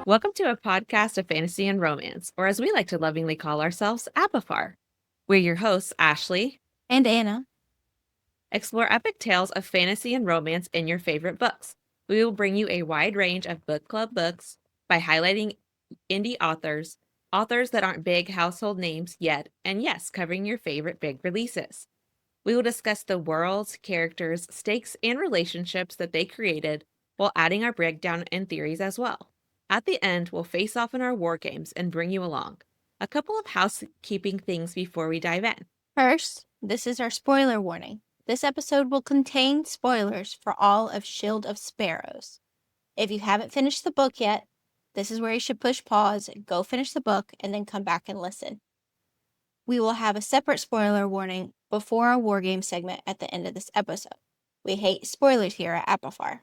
Welcome to a podcast of fantasy and romance, or as we like to lovingly call ourselves, APOFAR. We're your hosts, Ashley. And Anna. Explore epic tales of fantasy and romance in your favorite books. We will bring you a wide range of book club books by highlighting indie authors, authors that aren't big household names yet, and yes, covering your favorite big releases. We will discuss the worlds, characters, stakes, and relationships that they created while adding our breakdown and theories as well. At the end, we'll face off in our war games and bring you along. A couple of housekeeping things before we dive in. First, this is our spoiler warning. This episode will contain spoilers for all of Shield of Sparrows. If you haven't finished the book yet, this is where you should push pause, go finish the book, and then come back and listen. We will have a separate spoiler warning before our war game segment at the end of this episode. We hate spoilers here at APOFAR.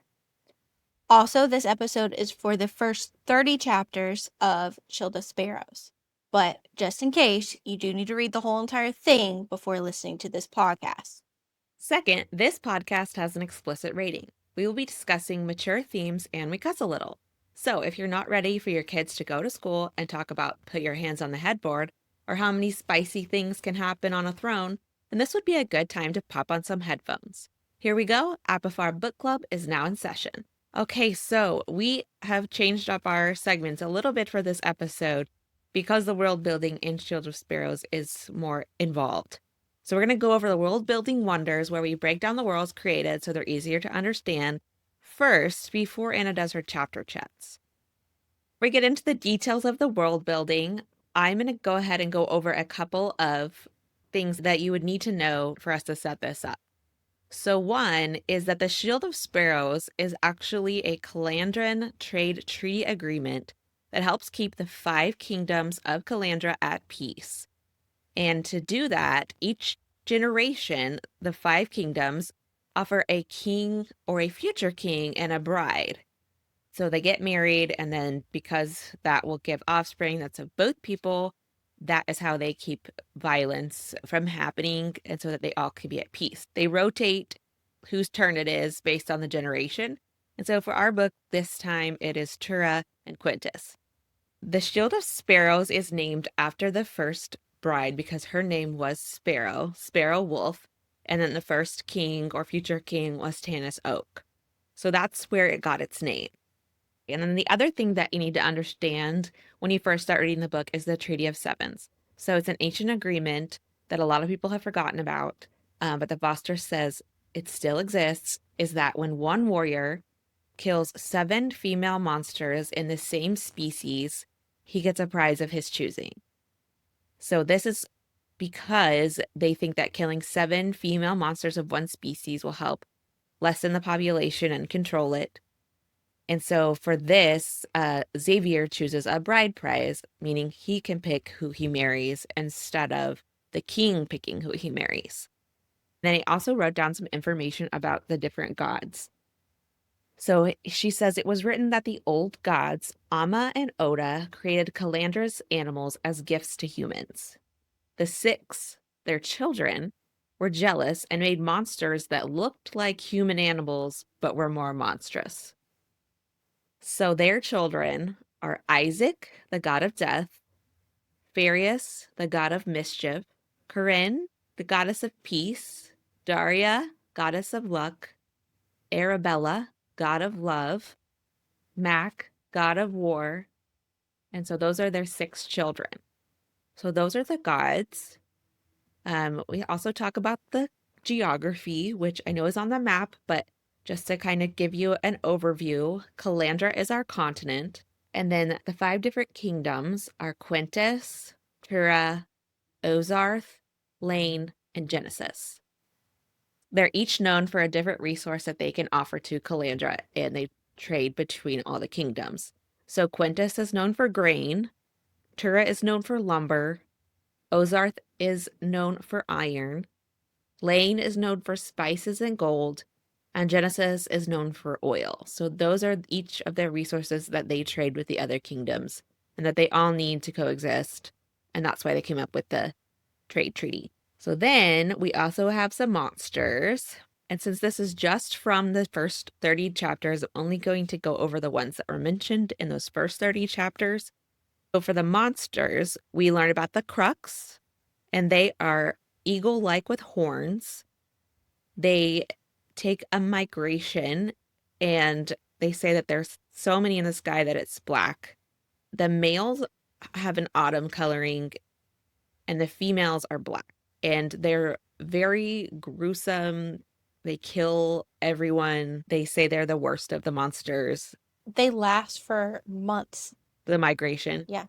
Also, this episode is for the first 30 chapters of Shield of Sparrows. But just in case, you do need to read the whole entire thing before listening to this podcast. Second, this podcast has an explicit rating. We will be discussing mature themes and we cuss a little. So if you're not ready for your kids to go to school and talk about put your hands on the headboard or how many spicy things can happen on a throne, then this would be a good time to pop on some headphones. Here we go. APOFAR Book Club is now in session. Okay, so we have changed up our segments a little bit for this episode because the world building in Shield of Sparrows is more involved. So we're going to go over the world building wonders where we break down the worlds created so they're easier to understand first before Anna does her chapter chats. We get into the details of the world building. I'm going to go ahead and go over a couple of things that you would need to know for us to set this up. So one is that the Shield of Sparrows is actually a Calandran trade treaty agreement that helps keep the 5 kingdoms of Calandra at peace. And to do that, each generation, the 5 kingdoms offer a king or a future king and a bride. So they get married, and then because that will give offspring that's of both people, that is how they keep violence from happening and so that they all can be at peace. They rotate whose turn it is based on the generation. And so for our book this time, it is Tura and Quintus. The Shield of Sparrows is named after the first bride because her name was Sparrow Wolf, and then the first king or future king was Tanis Oak. So that's where it got its name. And then the other thing that you need to understand when you first start reading the book is the Treaty of Sevens. So it's an ancient agreement that a lot of people have forgotten about, but the Foster says it still exists, is that when one warrior kills 7 female monsters in the same species, he gets a prize of his choosing. So this is because they think that killing 7 female monsters of one species will help lessen the population and control it. And so for this, Xavier chooses a bride prize, meaning he can pick who he marries instead of the king picking who he marries. Then he also wrote down some information about the different gods. So she says it was written that the old gods, Amma and Oda, created Calandra's animals as gifts to humans. The 6, their children, were jealous and made monsters that looked like human animals but were more monstrous. So their children are Isaac, the god of death, Farius, the god of mischief, Corinne, the goddess of peace, Daria, goddess of luck, Arabella, god of love, Mac, god of war. And so those are their 6 children. So those are the gods. We also talk about the geography, which I know is on the map, but just to kind of give you an overview, Calandra is our continent. And then the 5 different kingdoms are Quintus, Tura, Ozarth, Lane, and Genesis. They're each known for a different resource that they can offer to Calandra, and they trade between all the kingdoms. So Quintus is known for grain, Tura is known for lumber, Ozarth is known for iron, Lane is known for spices and gold, and Genesis is known for oil. So those are each of their resources that they trade with the other kingdoms and that they all need to coexist. And that's why they came up with the trade treaty. So then we also have some monsters. And since this is just from the first 30 chapters, I'm only going to go over the ones that were mentioned in those first 30 chapters. So for the monsters, we learn about the Crux, and they are eagle-like with horns. They take a migration, and they say that there's so many in the sky that it's black. The males have an autumn coloring, and the females are black. And they're very gruesome. They kill everyone. They say they're the worst of the monsters. They last for months. The migration. Yeah.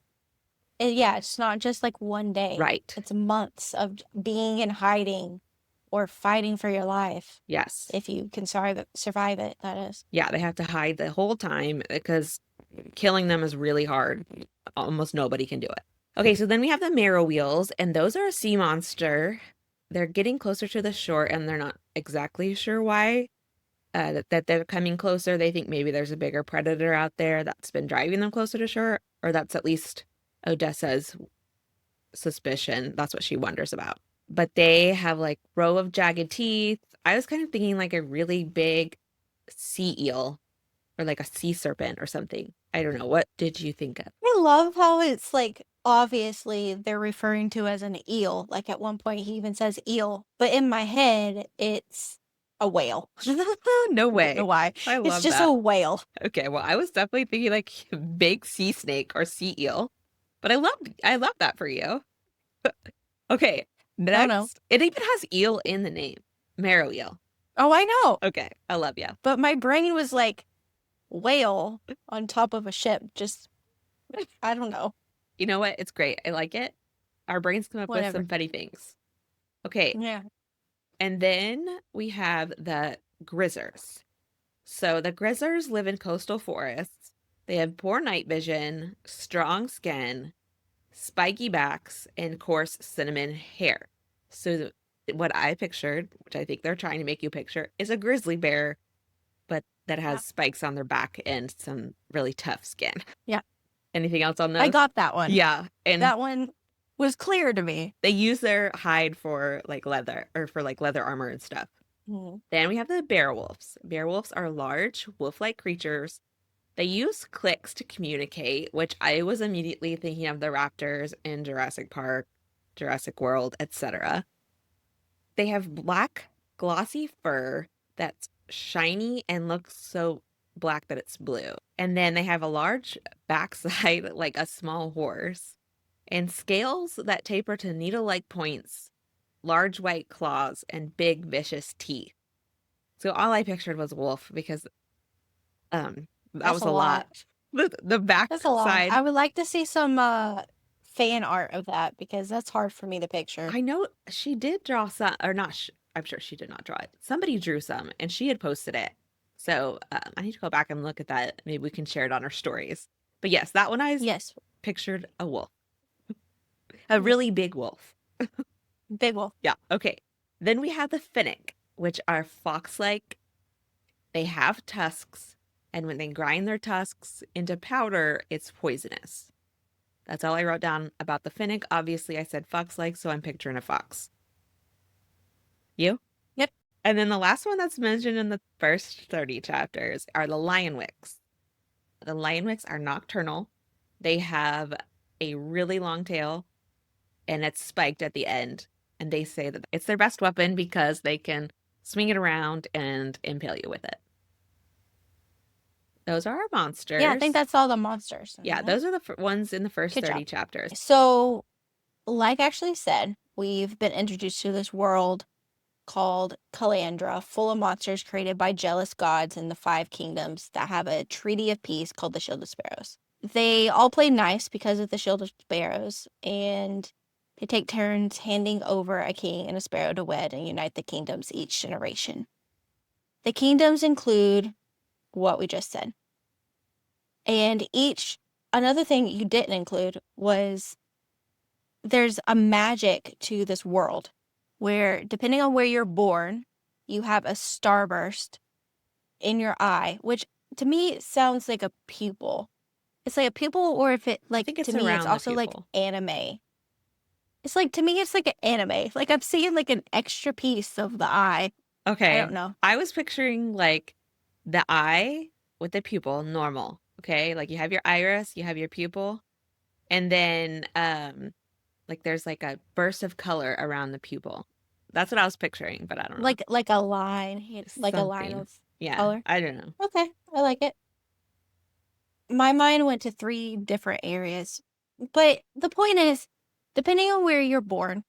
And yeah, it's not just like one day. Right. It's months of being in hiding or fighting for your life. Yes. If you can survive it, that is. Yeah, they have to hide the whole time because killing them is really hard. Almost nobody can do it. Okay, so then we have the marrow wheels, and those are a sea monster. They're getting closer to the shore, and they're not exactly sure why that they're coming closer. They think maybe there's a bigger predator out there that's been driving them closer to shore, or that's at least Odessa's suspicion. That's what she wonders about. But they have like row of jagged teeth. I was kind of thinking like a really big sea eel or like a sea serpent or something. I don't know. What did you think of? I love how it's like obviously they're referring to as an eel. Like at one point he even says eel, but in my head it's a whale. No way. I don't know why. I love It's just that. a whale. Okay, well, I was definitely thinking like big sea snake or sea eel, but I love that for you. Okay, don't know. next, it even has eel in the name, marrow eel. Oh, I know. Okay, I love you. But my brain was like whale on top of a ship. Just, I don't know. You know what? It's great. I like it. Our brains come up with Whatever. some funny things. Okay, Yeah. and then we have the grizzers. So the grizzers live in coastal forests. They have poor night vision, strong skin, spiky backs, and coarse cinnamon hair. So what I pictured, which I think they're trying to make you picture, is a grizzly bear, but that has spikes on their back and some really tough skin. Yeah. Anything else on those? I got that one. Yeah. And that one was clear to me. they use their hide for like leather or for like leather armor and stuff. Mm. Then we have the bear wolves. Bear wolves are large, wolf-like creatures. They use clicks to communicate, which I was immediately thinking of the raptors in Jurassic Park, Jurassic World, etc. They have black, glossy fur that's shiny and looks so black that it's blue. And then they have a large backside like a small horse, and scales that taper to needle-like points, large white claws, and big vicious teeth. So all I pictured was wolf because that That's was a lot. The back That's a lot. side. I would like to see some fan art of that because that's hard for me to picture. I know she did draw some, or not. I'm sure she did not draw it. Somebody drew some, and she had posted it. So I need to go back and look at that. Maybe we can share it on our stories. But yes, that one I Yes. pictured a wolf, a really big wolf. Big wolf. Yeah. Okay. Then we have the finnick, which are fox-like. They have tusks, and when they grind their tusks into powder, it's poisonous. That's all I wrote down about the finnick. Obviously, I said fox-like, so I'm picturing a fox. You? Yep. And then the last one that's mentioned in the first 30 chapters are the lionwicks. The lionwicks are nocturnal. They have a really long tail, and it's spiked at the end. And they say that it's their best weapon because they can swing it around and impale you with it. Those are our monsters. Yeah, I think that's all the monsters. Yeah, those are the ones in the first Good 30 job. chapters. So, like Ashley said, we've been introduced to this world called Calandra, full of monsters created by jealous gods in the 5 kingdoms that have a treaty of peace called the Shield of Sparrows. They all play nice because of the Shield of Sparrows, and they take turns handing over a king and a sparrow to wed and unite the kingdoms each generation. The kingdoms include what we just said. And another thing you didn't include was there's a magic to this world where, depending on where you're born, you have a starburst in your eye, which to me sounds like a pupil. It's like a pupil, or if it, like, think it's to me, around it's the also like pupil. anime. It's like, to me, it's like an anime. Like, I'm seeing like an extra piece of the eye I Okay. don't know. I was picturing like the eye with the pupil, normal. Okay. Like you have your iris, you have your pupil, and then like there's like a burst of color around the pupil. That's what I was picturing, but I don't know. Like a line, like a line Something. of Yeah, color. I don't know. Okay, I like it. My mind went to three different areas. But the point is, depending on where you're born,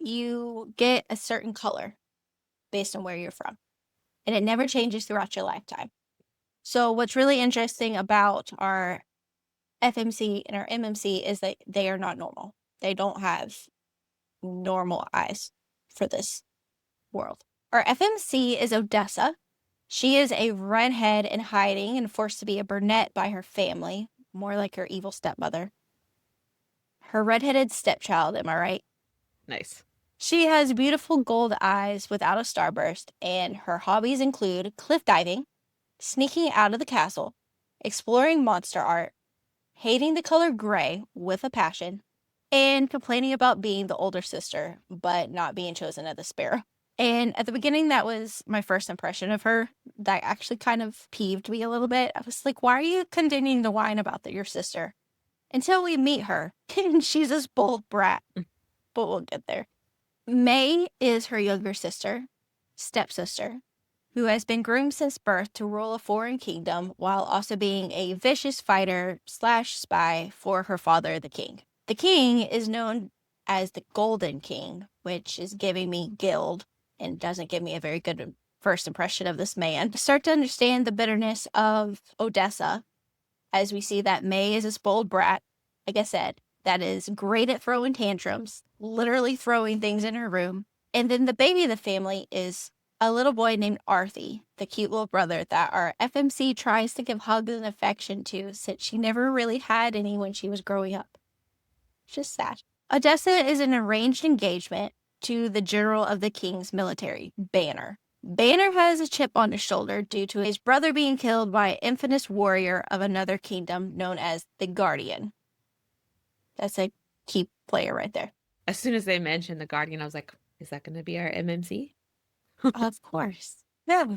you get a certain color based on where you're from, and it never changes throughout your lifetime. So, what's really interesting about our FMC and our MMC is that they are not normal. They don't have normal eyes for this world. Our FMC is Odessa. She is a redhead in hiding and forced to be a brunette by her family, more like her evil stepmother. Her redheaded stepchild, am I right? Nice. She has beautiful gold eyes without a starburst, and her hobbies include cliff diving, sneaking out of the castle, exploring monster art, hating the color gray with a passion, and complaining about being the older sister, but not being chosen as the sparrow. And at the beginning, that was my first impression of her. That actually kind of peeved me a little bit. I was like, why are you continuing to whine about your sister? Until we meet her, and she's this bold brat, but we'll get there. May is her younger sister, stepsister, who has been groomed since birth to rule a foreign kingdom while also being a vicious fighter slash spy for her father, the king. The king is known as the Golden King, which is giving me guild and doesn't give me a very good first impression of this man. Start to understand the bitterness of Odessa as we see that May is a spoiled brat, like I said, that is great at throwing tantrums, literally throwing things in her room. And then the baby of the family is a little boy named Arthie, the cute little brother that our FMC tries to give hugs and affection to since she never really had any when she was growing up. It's just sad. Odessa is an arranged engagement to the general of the king's military, Banner. Banner has a chip on his shoulder due to his brother being killed by an infamous warrior of another kingdom known as the Guardian. That's a key player right there. As soon as they mentioned the Guardian, I was like, is that going to be our MMC? Of course. Yeah.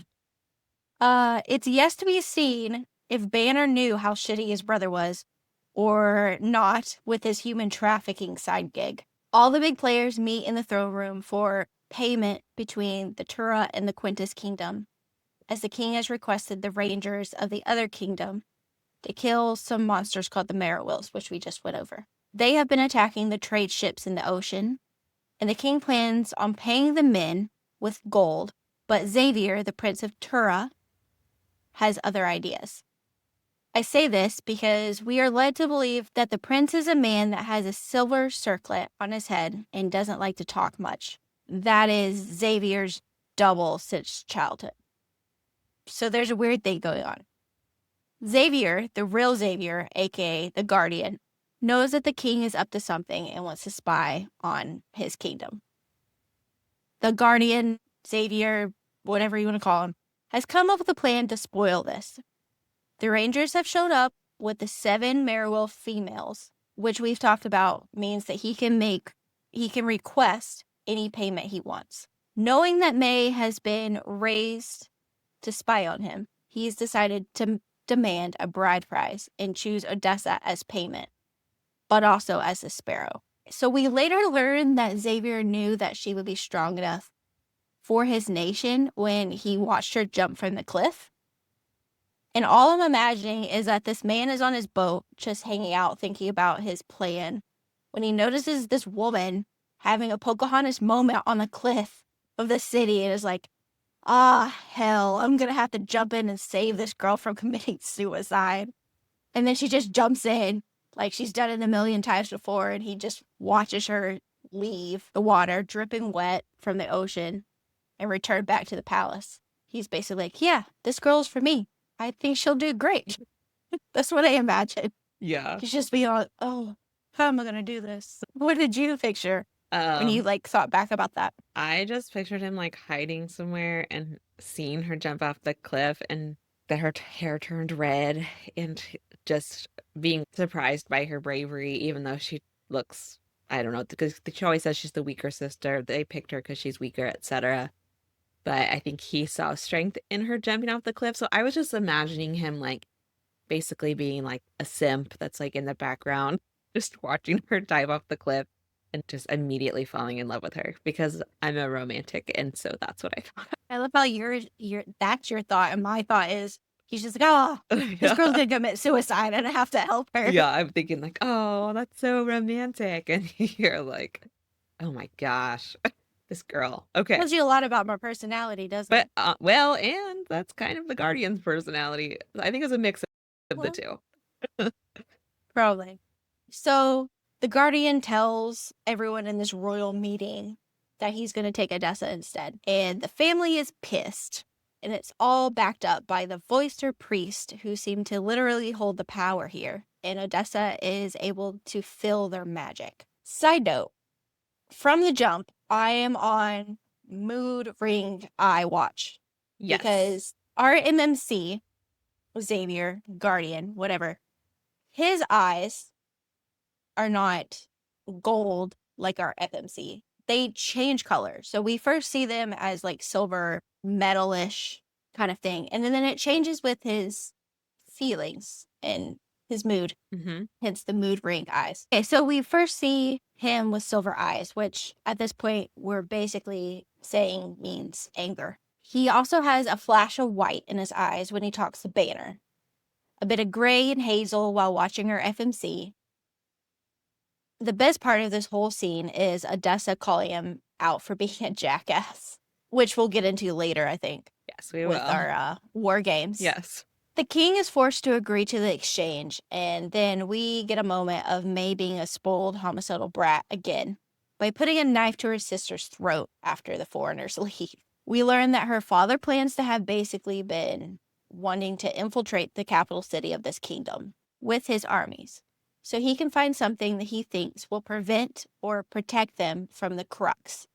It's yet to be seen if Banner knew how shitty his brother was or not with his human trafficking side gig. All the big players meet in the throne room for payment between the Tura and the Quintus kingdom, as the king has requested the rangers of the other kingdom to kill some monsters called the Merowills, which we just went over. They have been attacking the trade ships in the ocean, and the king plans on paying the men with gold, but Xavier, the prince of Tura, has other ideas. I say this because we are led to believe that the prince is a man that has a silver circlet on his head and doesn't like to talk much. That is Xavier's double since childhood. So there's a weird thing going on. Xavier, the real Xavier, aka the Guardian, knows that the king is up to something and wants to spy on his kingdom. The Guardian, Xavier, whatever you want to call him, has come up with a plan to spoil this. The Rangers have showed up with the 7 Merowilf females, which we've talked about means that he can request any payment he wants. Knowing that May has been raised to spy on him, he's decided to demand a bride price and choose Odessa as payment, but also as a sparrow. So we later learn that Xavier knew that she would be strong enough for his nation when he watched her jump from the cliff. And all I'm imagining is that this man is on his boat, just hanging out, thinking about his plan, when he notices this woman having a Pocahontas moment on the cliff of the city and is like, ah, hell, I'm going to have to jump in and save this girl from committing suicide. And then she just jumps in like she's done it a million times before, and he just watches her leave the water, dripping wet from the ocean, and return back to the palace. He's basically like, yeah, this girl's for me. I think she'll do great. That's what I imagine. Yeah. He's just being all, oh, how am I going to do this? What did you picture when you thought back about that? I just pictured him like hiding somewhere and seeing her jump off the cliff and that her hair turned red and just being surprised by her bravery, even though she looks, I don't know, because she always says she's the weaker sister. They picked her because she's weaker, etc. but I think he saw strength in her jumping off the cliff. So I was just imagining him like basically being like a simp that's like in the background, just watching her dive off the cliff and just immediately falling in love with her because I'm a romantic. And so that's what I thought. I love how that's your thought, and my thought is he's just like, oh, this Yeah. girl's gonna commit suicide, and I have to help her. Yeah, I'm thinking like, oh, that's so romantic. And you're like, oh my gosh, this girl. Okay. Tells you a lot about my personality, doesn't But it? well, and that's kind of the Guardian's personality. I think it's a mix of the Well, two. probably. So the Guardian tells everyone in this royal meeting that he's going to take Odessa instead. And the family is pissed. And it's all backed up by the Voister priest who seem to literally hold the power here. And Odessa is able to feel their magic. Side note, from the jump, I am on mood ring eye watch. Yes. Because our MMC, Xavier, Guardian, whatever, his eyes are not gold like our FMC. They change color. So we first see them as like silver, metalish kind of thing. And then it changes with his feelings and his mood, hence the mood ring eyes. Okay, so we first see him with silver eyes, which at this point we're basically saying means anger. He also has a flash of white in his eyes when he talks to Banner, a bit of gray and hazel while watching her FMC. The best part of this whole scene is Odessa calling him out for being a jackass, which we'll get into later, I think. Yes, we with will. our war games. Yes. The king is forced to agree to the exchange, and then we get a moment of May being a spoiled homicidal brat again by putting a knife to her sister's throat after the foreigners leave. We learn that her father plans to have basically been wanting to infiltrate the capital city of this kingdom with his armies, so he can find something that he thinks will prevent or protect them from the Crux.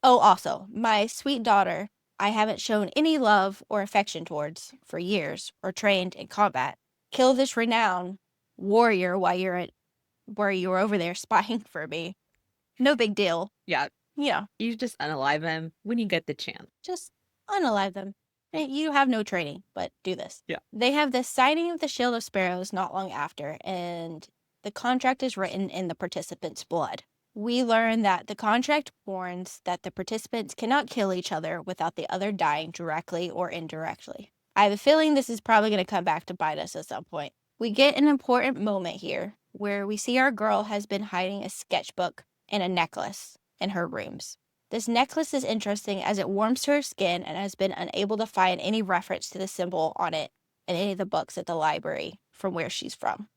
Oh, also, my sweet daughter, I haven't shown any love or affection towards for years or trained in combat. Kill this renowned warrior while you're over there spying for me. No big deal. Yeah. Yeah. You just unalive him when you get the chance. Just unalive them. You have no training, but do this. Yeah. They have the signing of the Shield of Sparrows not long after, and the contract is written in the participants' blood. We learn that the contract warns that the participants cannot kill each other without the other dying directly or indirectly. I have a feeling this is probably going to come back to bite us at some point. We get an important moment here where we see our girl has been hiding a sketchbook and a necklace in her rooms. This necklace is interesting as it warms to her skin and has been unable to find any reference to the symbol on it in any of the books at the library from where she's from.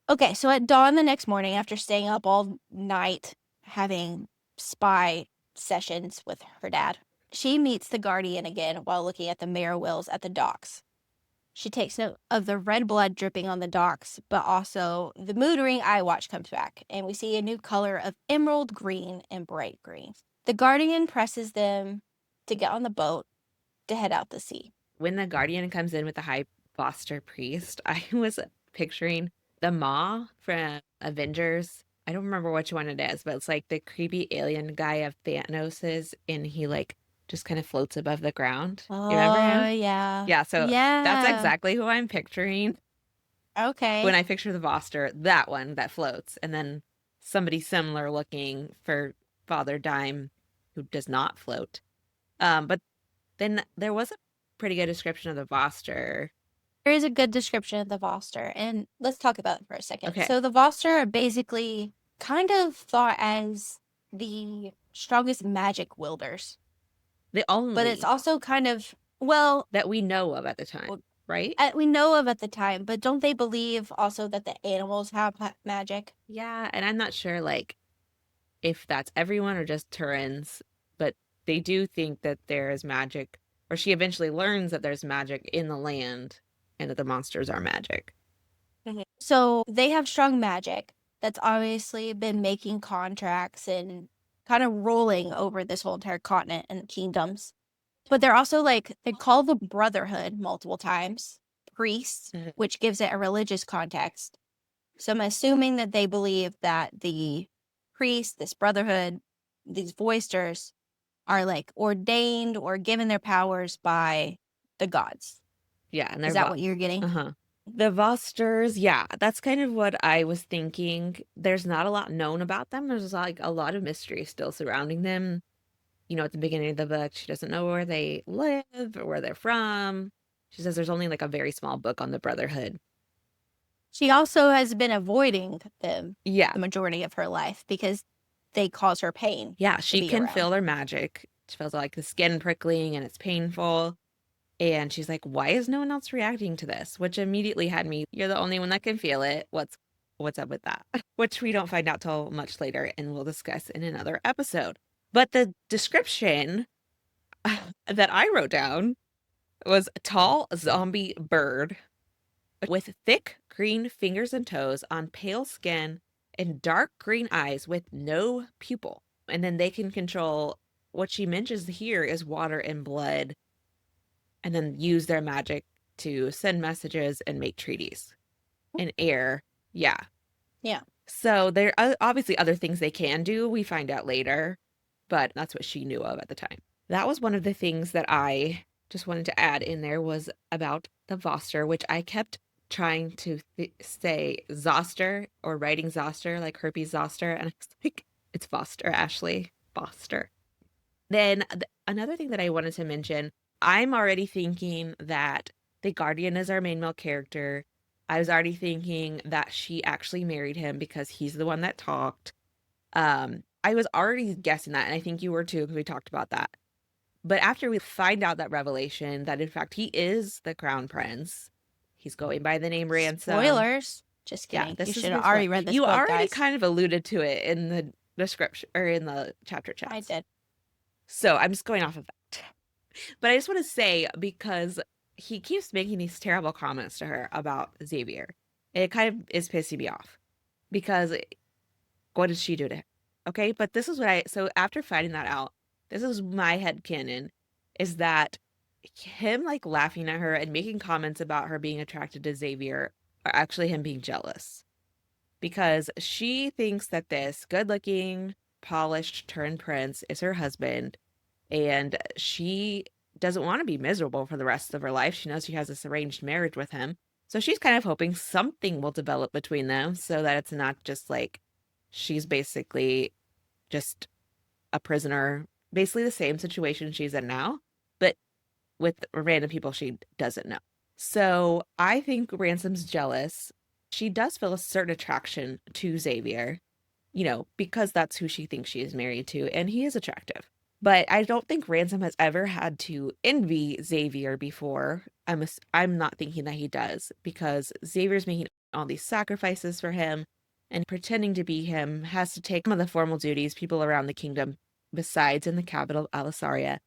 Okay, so at dawn the next morning, after staying up all night having spy sessions with her dad, she meets the Guardian again while looking at the mirror wheels at the docks. She takes note of the red blood dripping on the docks, but also the mood ring eye watch comes back, and we see a new color of emerald green and bright green. The Guardian presses them to get on the boat to head out to sea. When the Guardian comes in with the High Foster Priest, I was picturing the Maw from Avengers. I don't remember which one it is, but it's like the creepy alien guy of Thanos's, and he like just kind of floats above the ground. You remember him? Yeah. Yeah, so Yeah. that's exactly who I'm picturing. Okay. When I picture the Voster, that one that floats, and then somebody similar looking for Father Dime who does not float. But then there was a pretty good description of the Voster. There is a good description of the Voster, and let's talk about it for a second. Okay. So the Voster are basically kind of thought as the strongest magic wielders. The only. But it's also kind of, well, that we know of at the time, right? We know of at the time, but don't they believe also that the animals have magic? Yeah, and I'm not sure like if that's everyone or just Turin's, but they do think that there is magic, or she eventually learns that there's magic in the land and that the monsters are magic. So they have strong magic that's obviously been making contracts and kind of rolling over this whole entire continent and kingdoms. But they're also like, they call the Brotherhood multiple times priests, which gives it a religious context. So I'm assuming that they believe that the priest, this Brotherhood, these Voisters are like ordained or given their powers by the gods. Yeah, and Is they're that what you're getting? uh-huh. The Vosters, yeah, that's kind of what I was thinking. There's not a lot known about them. There's like a lot of mystery still surrounding them. At the beginning of the book, she doesn't know where they live or where they're from. She says there's only like a very small book on the Brotherhood. She also has been avoiding them Yeah. the majority of her life because they cause her pain Yeah, to she be can around. feel their magic. She feels like the skin prickling and it's painful. And she's like, why is no one else reacting to this? Which immediately had me, you're the only one that can feel it. What's up with that? Which we don't find out till much later and we'll discuss in another episode. But the description that I wrote down was a tall zombie bird with thick green fingers and toes on pale skin and dark green eyes with no pupil. And then they can control what she mentions here is water and blood, and then use their magic to send messages and make treaties. And air, yeah. Yeah. So there are obviously other things they can do. We find out later, but that's what she knew of at the time. That was one of the things that I just wanted to add in there was about the Voster, which I kept trying to say Zoster or writing Zoster, like herpes zoster. And I was like, it's Foster, Ashley. Foster. Then another thing that I wanted to mention, I'm already thinking that the Guardian is our main male character. I was already thinking that she actually married him because he's the one that talked. I was already guessing that, and I think you were too, because we talked about that. But after we find out that revelation, that in fact he is the crown prince, he's going by the name Ransom. Spoilers. Just Yeah, kidding. You this is should have before. already read this You book, already guys. kind of alluded to it in the description or in the chapter I chats. did. So I'm just going off of that. But I just want to say, because he keeps making these terrible comments to her about Xavier, it kind of is pissing me off. Because what did she do to him? Okay, but this is so after finding that out, this is my headcanon, is that him like laughing at her and making comments about her being attracted to Xavier are actually him being jealous. Because she thinks that this good looking, polished turned prince is her husband, and she doesn't want to be miserable for the rest of her life. She knows she has this arranged marriage with him. So she's kind of hoping something will develop between them so that it's not just like she's basically just a prisoner, basically the same situation she's in now, but with random people she doesn't know. So I think Ransom's jealous. She does feel a certain attraction to Xavier, because that's who she thinks she is married to, and he is attractive. But I don't think Ransom has ever had to envy Xavier before. I'm not thinking that he does, because Xavier's making all these sacrifices for him, and pretending to be him has to take some of the formal duties people around the kingdom, besides in the capital of Alisaria,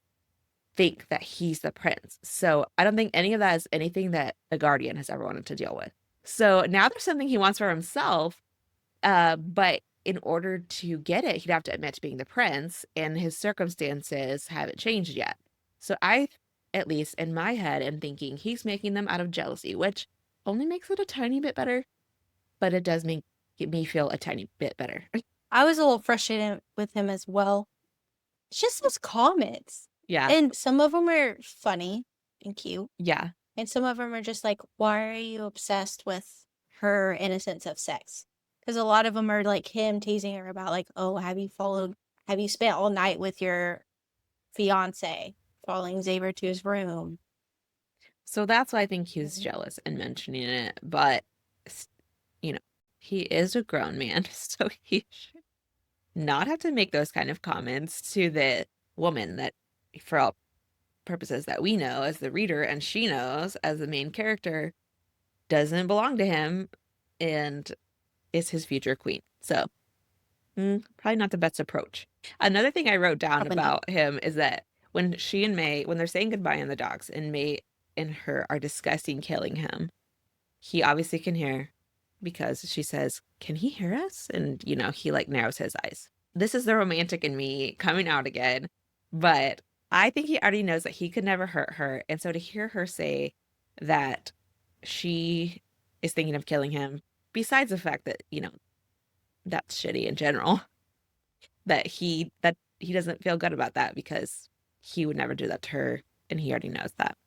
think that he's the prince. So I don't think any of that is anything that the Guardian has ever wanted to deal with. So now there's something he wants for himself, but in order to get it, he'd have to admit to being the prince, and his circumstances haven't changed yet. So I, at least in my head, am thinking he's making them out of jealousy, which only makes it a tiny bit better, but it does make me feel a tiny bit better. I was a little frustrated with him as well. It's just those comments. Yeah. And some of them are funny and cute. Yeah. And some of them are just like, why are you obsessed with her innocence of sex? Because a lot of them are like him teasing her about like, oh, have you spent all night with your fiance, following Xavier to his room? So that's why I think he's jealous and mentioning it. But, he is a grown man, so he should not have to make those kind of comments to the woman that, for all purposes that we know as the reader and she knows as the main character, doesn't belong to him and is his future queen. So probably not the best approach. Another thing I wrote down about him is that when she and May, when they're saying goodbye in the docks and May and her are discussing killing him, he obviously can hear, because she says, can he hear us? And, he like narrows his eyes. This is the romantic in me coming out again. But I think he already knows that he could never hurt her. And so to hear her say that she is thinking of killing him, besides the fact that, that's shitty in general, that he doesn't feel good about that because he would never do that to her, and he already knows that.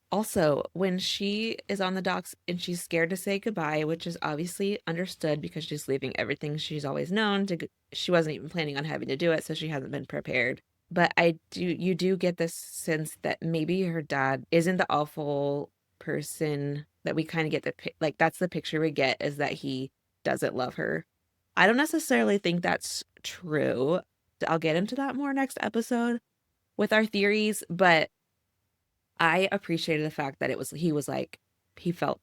Also, when she is on the docks and she's scared to say goodbye, which is obviously understood because she's leaving everything she's always known to, she wasn't even planning on having to do it, so she hasn't been prepared. But you do get this sense that maybe her dad isn't the awful person that we kind of get like that's the picture we get, is that he doesn't love her. I don't necessarily think that's true. I'll get into that more next episode with our theories, but I appreciated the fact that he was like, he felt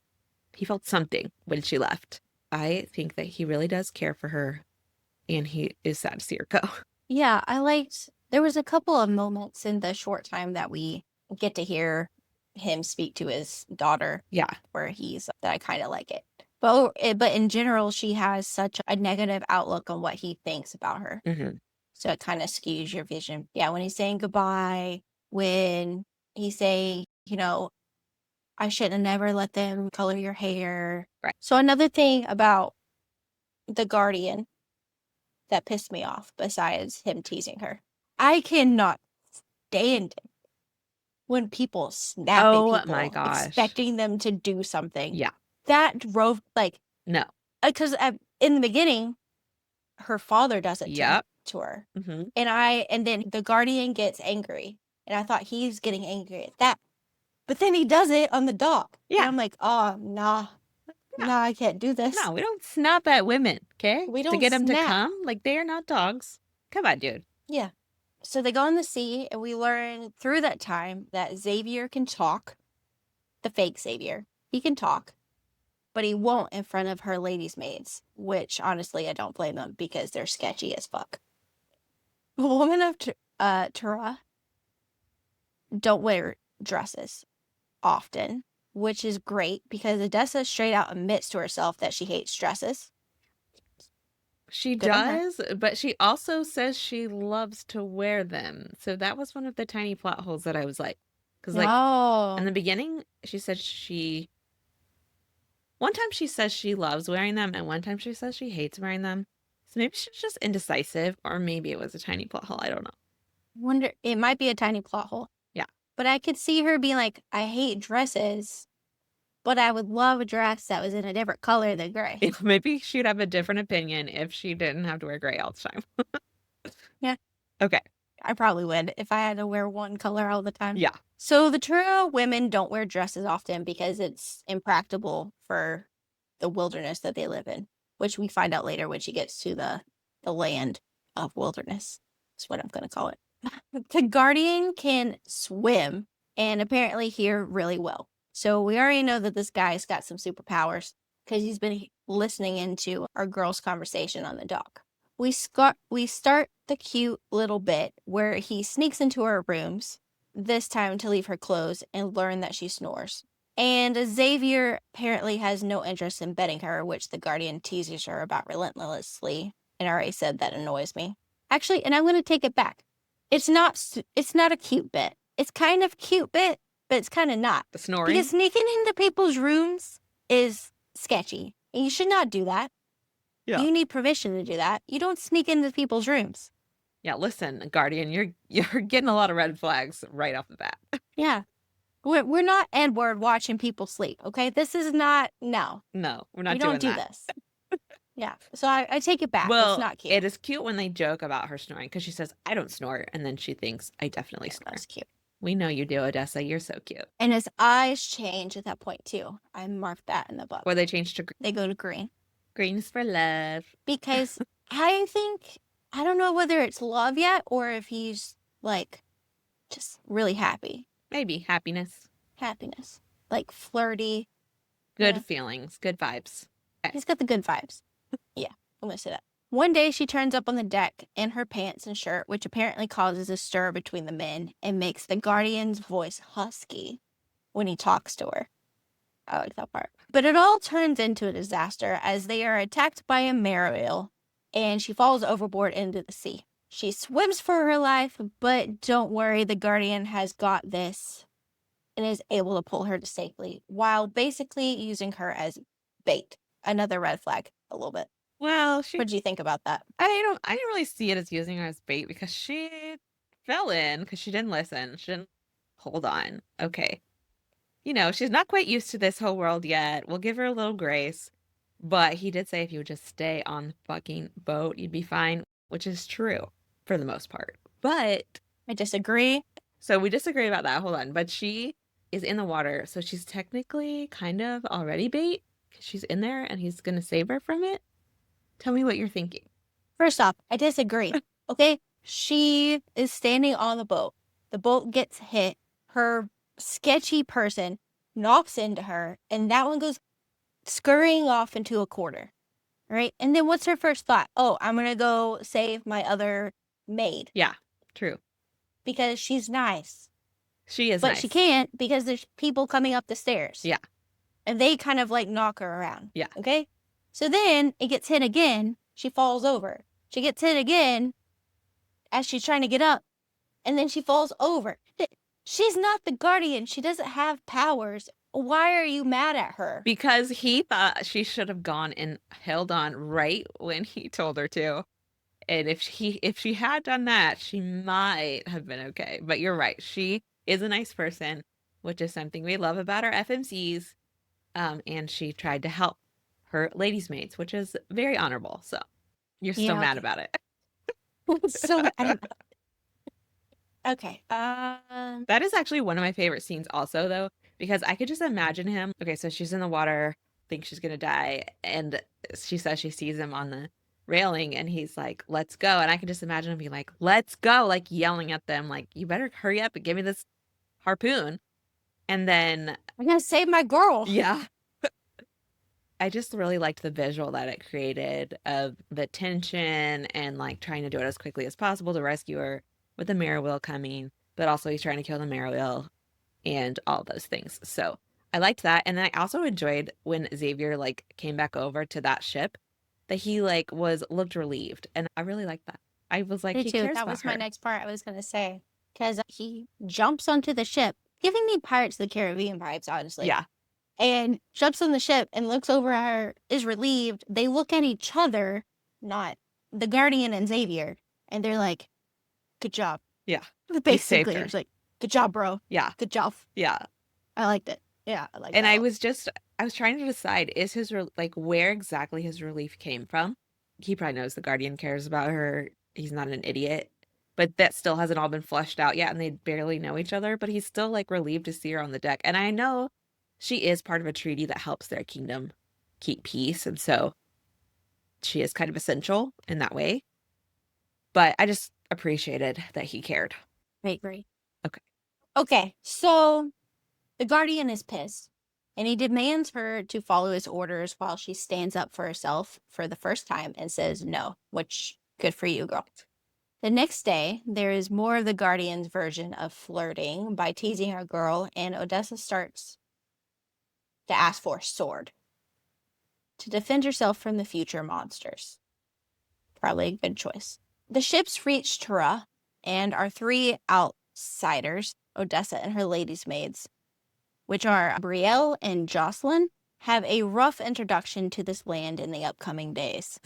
something when she left. I think that he really does care for her, and he is sad to see her go. Yeah, there was a couple of moments in the short time that we get to hear him speak to his daughter. Yeah. Where that I kind of like it. But in general, she has such a negative outlook on what he thinks about her. Mm-hmm. So it kind of skews your vision. Yeah, when he's saying goodbye, when he's saying, I should have never let them color your hair. Right. So another thing about the Guardian that pissed me off, besides him teasing her, I cannot stand it when people snap at people, my gosh, expecting them to do something. Yeah. That drove, no. Because in the beginning, her father does it Yep. to her. Mm-hmm. And then the Guardian gets angry. And I thought he's getting angry at that. But then he does it on the dock. Yeah. And I'm like, oh, nah. Nah, I can't do this. No, we don't snap at women, okay? We don't to get them to snap. come. Like, they are not dogs. Come on, dude. Yeah. So they go in the sea, and we learn through that time that Xavier can talk. The fake Xavier. He can talk. But he won't in front of her ladies' maids, which honestly I don't blame them because they're sketchy as fuck. The women of Tura don't wear dresses often, which is great because Odessa straight out admits to herself that she hates dresses. She Good on her. does, but she also says she loves to wear them. So that was one of the tiny plot holes that I was like, because in the beginning she said one time she says she loves wearing them, and one time she says she hates wearing them. So maybe she's just indecisive, or maybe it was a tiny plot hole. I don't know. It might be a tiny plot hole. Yeah. But I could see her being like, I hate dresses, but I would love a dress that was in a different color than gray. Maybe she'd have a different opinion if she didn't have to wear gray all the time. Yeah. Okay. I probably would if I had to wear one color all the time. Yeah. So the Tura women don't wear dresses often because it's impractical for the wilderness that they live in, which we find out later when she gets to the land of wilderness. That's what I'm going to call it. The Guardian can swim and apparently hear really well. So we already know that this guy's got some superpowers because he's been listening into our girls' conversation on the dock. We start the cute little bit where he sneaks into her rooms, this time to leave her clothes and learn that she snores. And Xavier apparently has no interest in betting her, which the Guardian teases her about relentlessly. And I already said that annoys me. Actually, and I'm going to take it back. It's not a cute bit. It's kind of cute bit, but it's kind of not. The snoring? Because sneaking into people's rooms is sketchy. And you should not do that. Yeah. You need permission to do that. You don't sneak into people's rooms. Yeah, listen, Guardian, you're getting a lot of red flags right off the bat. Yeah. We're not N-word watching people sleep, okay? This is not, no. No, we're not doing that. We don't do this. Yeah, so I take it back. Well, it's not cute. It is cute when they joke about her snoring because she says, I don't snore, and then she thinks, I definitely snore. That's cute. We know you do, Odessa. You're so cute. And his eyes change at that point, too. I marked that in the book. Or they change to green. They go to green. Green's for love. Because I don't know whether it's love yet or if he's, just really happy. Maybe. Happiness. Happiness. Flirty. Good feelings. Good vibes. Okay. He's got the good vibes. Yeah, I'm going to say that. One day she turns up on the deck in her pants and shirt, which apparently causes a stir between the men and makes the Guardian's voice husky when he talks to her. I like that part. But it all turns into a disaster as they are attacked by a Mariel and she falls overboard into the sea. She swims for her life, but don't worry, the Guardian has got this and is able to pull her to safety while basically using her as bait. Another red flag, a little bit. Well, What did you think about that? I didn't really see it as using her as bait because she fell in because she didn't listen. She didn't hold on. Okay. She's not quite used to this whole world yet. We'll give her a little grace. But he did say if you would just stay on the fucking boat, you'd be fine, which is true for the most part. But I disagree. so we disagree about that. Hold on. But she is in the water, so she's technically kind of already bait because she's in there and he's going to save her from it. Tell me what you're thinking. First off, I disagree. Okay? She is standing on the boat. The boat gets hit. Her sketchy person knocks into her, and that one goes scurrying off into a corner. Right? And then what's her first thought? Oh, I'm going to go save my other maid Yeah, true. because she's nice. She is But nice. she can't because there's people coming up the stairs. Yeah. And they kind of like knock her around. Yeah. Okay? So then it gets hit again. She falls over. She gets hit again as she's trying to get up. And then she falls over. She's not the guardian. She doesn't have powers. Why are you mad at her? Because he thought she should have gone and held on right when he told her to. And if she had done that, she might have been okay. But you're right. She is a nice person, which is something we love about our FMCs. And she tried to help her ladies' maids, which is very honorable. So you're still mad about it. So mad. Okay. That is actually one of my favorite scenes also, though, because I could just imagine him. Okay, so she's in the water, thinks she's gonna die, and she says she sees him on the railing, and he's like, "Let's go." And I can just imagine him being like, "Let's go," like yelling at them, like, "You better hurry up and give me this harpoon." And then, I'm going to save my girl. yeah, I just really liked the visual that it created of the tension and like trying to do it as quickly as possible to rescue her with the mirror wheel coming, but also he's trying to kill the mirror wheel and all those things. So I liked that. And then I also enjoyed when Xavier like came back over to that ship that he like looked relieved. And I really liked that. I was like, Me he too. cares That about was her. my next part I was going to say. Because he jumps onto the ship, giving me Pirates of the Caribbean vibes, honestly. Yeah. And jumps on the ship and looks over at her, is relieved. They look at each other, not the Guardian and Xavier, and they're like, good job. Yeah. Basically, her. it was like, good job, bro. Yeah. Good job. Yeah. I liked it. Yeah, I liked it. And I was trying to decide like where exactly his relief came from. He probably knows the Guardian cares about her. He's not an idiot. But that still hasn't all been fleshed out yet, and they barely know each other. But he's still like relieved to see her on the deck. And I know she is part of a treaty that helps their kingdom keep peace. And so she is kind of essential in that way. But I just appreciated that he cared. I agree. Okay. Okay, so the Guardian is pissed, and he demands her to follow his orders while she stands up for herself for the first time and says no, which, good for you, girl. The next day, there is more of the Guardian's version of flirting by teasing our girl, and Odessa starts to ask for a sword to defend herself from the future monsters. Probably a good choice. The ships reach Tura, and our three outsiders, Odessa and her ladies' maids, which are Brielle and Jocelyn, have a rough introduction to this land in the upcoming days.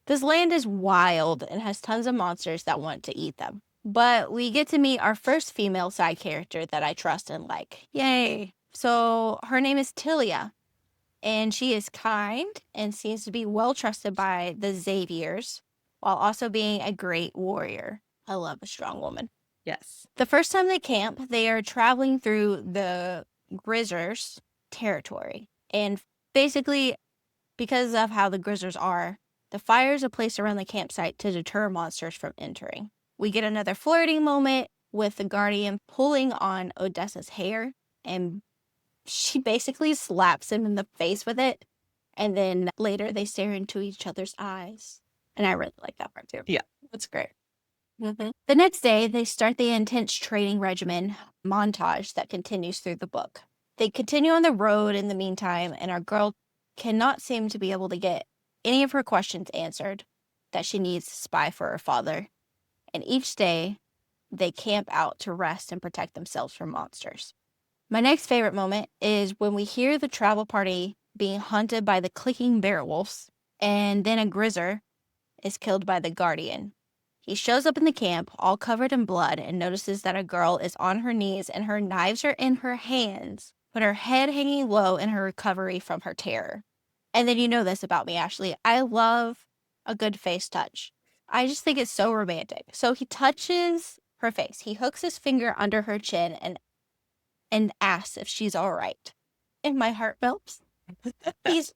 This land is wild and has tons of monsters that want to eat them. But we get to meet our first female side character that I trust and like. Yay! So her name is Tilia, and she is kind and seems to be well trusted by the Xaviers, while also being a great warrior. I love a strong woman. Yes. The first time they camp, they are traveling through the Grizzers' territory. And basically, because of how the Grizzers are, the fires are placed around the campsite to deter monsters from entering. We get another flirting moment with the Guardian pulling on Odessa's hair, and she basically slaps him in the face with it. And then later they stare into each other's eyes. And I really like that part too. Yeah. It's great. Mm-hmm. The next day, they start the intense training regimen montage that continues through the book. They continue on the road in the meantime, and our girl cannot seem to be able to get any of her questions answered that she needs to spy for her father. And each day, they camp out to rest and protect themselves from monsters. My next favorite moment is when we hear the travel party being hunted by the clicking bear wolves. And then a Grizzer is killed by the Guardian. He shows up in the camp, all covered in blood, and notices that a girl is on her knees and her knives are in her hands, but her head hanging low in her recovery from her terror. And then you know this about me, Ashley. I love a good face touch. I just think it's so romantic. So he touches her face. He hooks his finger under her chin and asks if she's all right. And my heart melts. He's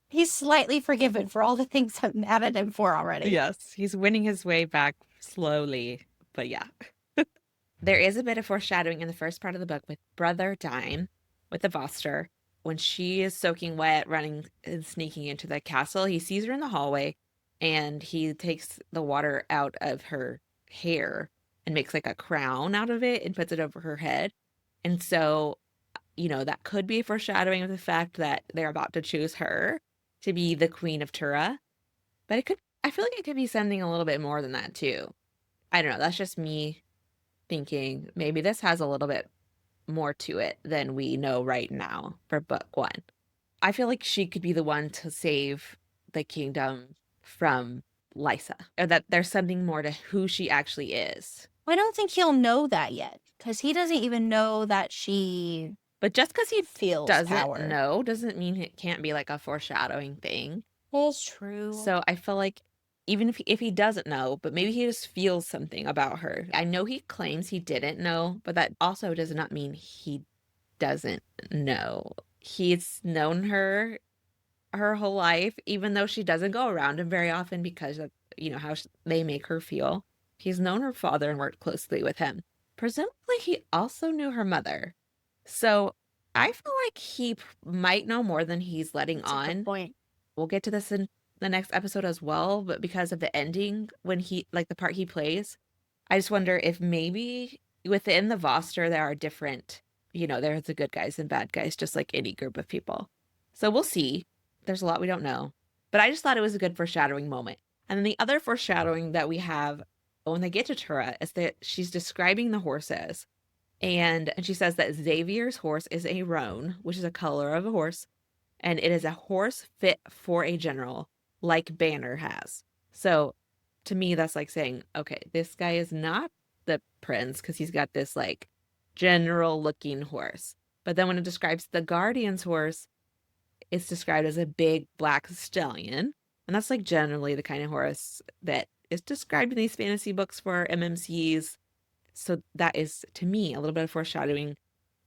he's slightly forgiven for all the things I'm mad at him for already. Yes, he's winning his way back slowly, but yeah. There is a bit of foreshadowing in the first part of the book with Brother Dime, with the Voster. When she is soaking wet, running and sneaking into the castle, he sees her in the hallway and he takes the water out of her hair and makes like a crown out of it and puts it over her head. And so, that could be a foreshadowing of the fact that they're about to choose her to be the Queen of Tura. But I feel like it could be something a little bit more than that too. I don't know. That's just me thinking maybe this has a little bit more to it than we know right now for book one. I feel like she could be the one to save the kingdom from Lysa, or that there's something more to who she actually is. I don't think he'll know that yet because he doesn't even know that she But just because he feels doesn't power. know doesn't mean it can't be like a foreshadowing thing. That's true. So I feel like even if he doesn't know, but maybe he just feels something about her. I know he claims he didn't know, but that also does not mean he doesn't know. He's known her whole life, even though she doesn't go around him very often because of, how they make her feel. He's known her father and worked closely with him. Presumably, he also knew her mother. So I feel like he might know more than he's letting That's a on. good point. We'll get to this in the next episode as well, but because of the ending, when he, like the part he plays, I just wonder if maybe within the Voster there are different, there's the good guys and bad guys, just like any group of people. So we'll see. There's a lot we don't know. But I just thought it was a good foreshadowing moment. And then the other foreshadowing that we have when they get to Tura is that she's describing the horses. And she says that Xavier's horse is a roan, which is a color of a horse, and it is a horse fit for a general, like Banner has. So to me, that's like saying, okay, this guy is not the prince because he's got this like general looking horse. But then when it describes the Guardian's horse, it's described as a big black stallion. And that's like generally the kind of horse that is described in these fantasy books for MMCs. So that is, to me, a little bit of foreshadowing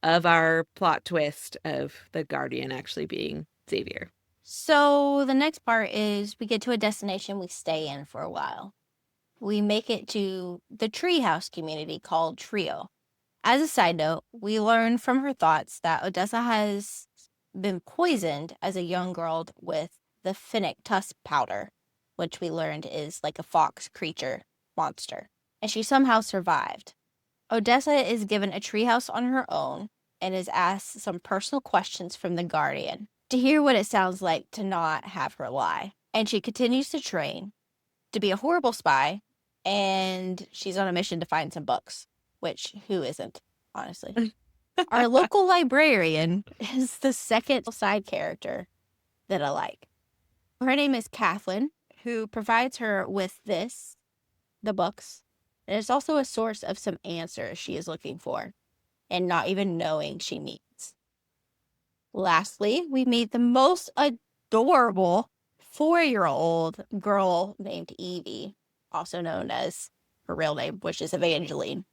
of our plot twist of the Guardian actually being Xavier. So the next part is we get to a destination we stay in for a while. We make it to the treehouse community called Trio. As a side note, we learn from her thoughts that Odessa has been poisoned as a young girl with the Finnick tusk powder, which we learned is like a fox creature monster, and she somehow survived. Odessa is given a treehouse on her own and is asked some personal questions from the Guardian to hear what it sounds like to not have her lie. And she continues to train to be a horrible spy, and she's on a mission to find some books, which who isn't, honestly. Our local librarian is the second side character that I like. Her name is Kathleen, who provides her with the books, and it's also a source of some answers she is looking for and not even knowing she needs. Lastly, we meet the most adorable 4-year-old girl named Evie, also known as her real name, which is Evangeline.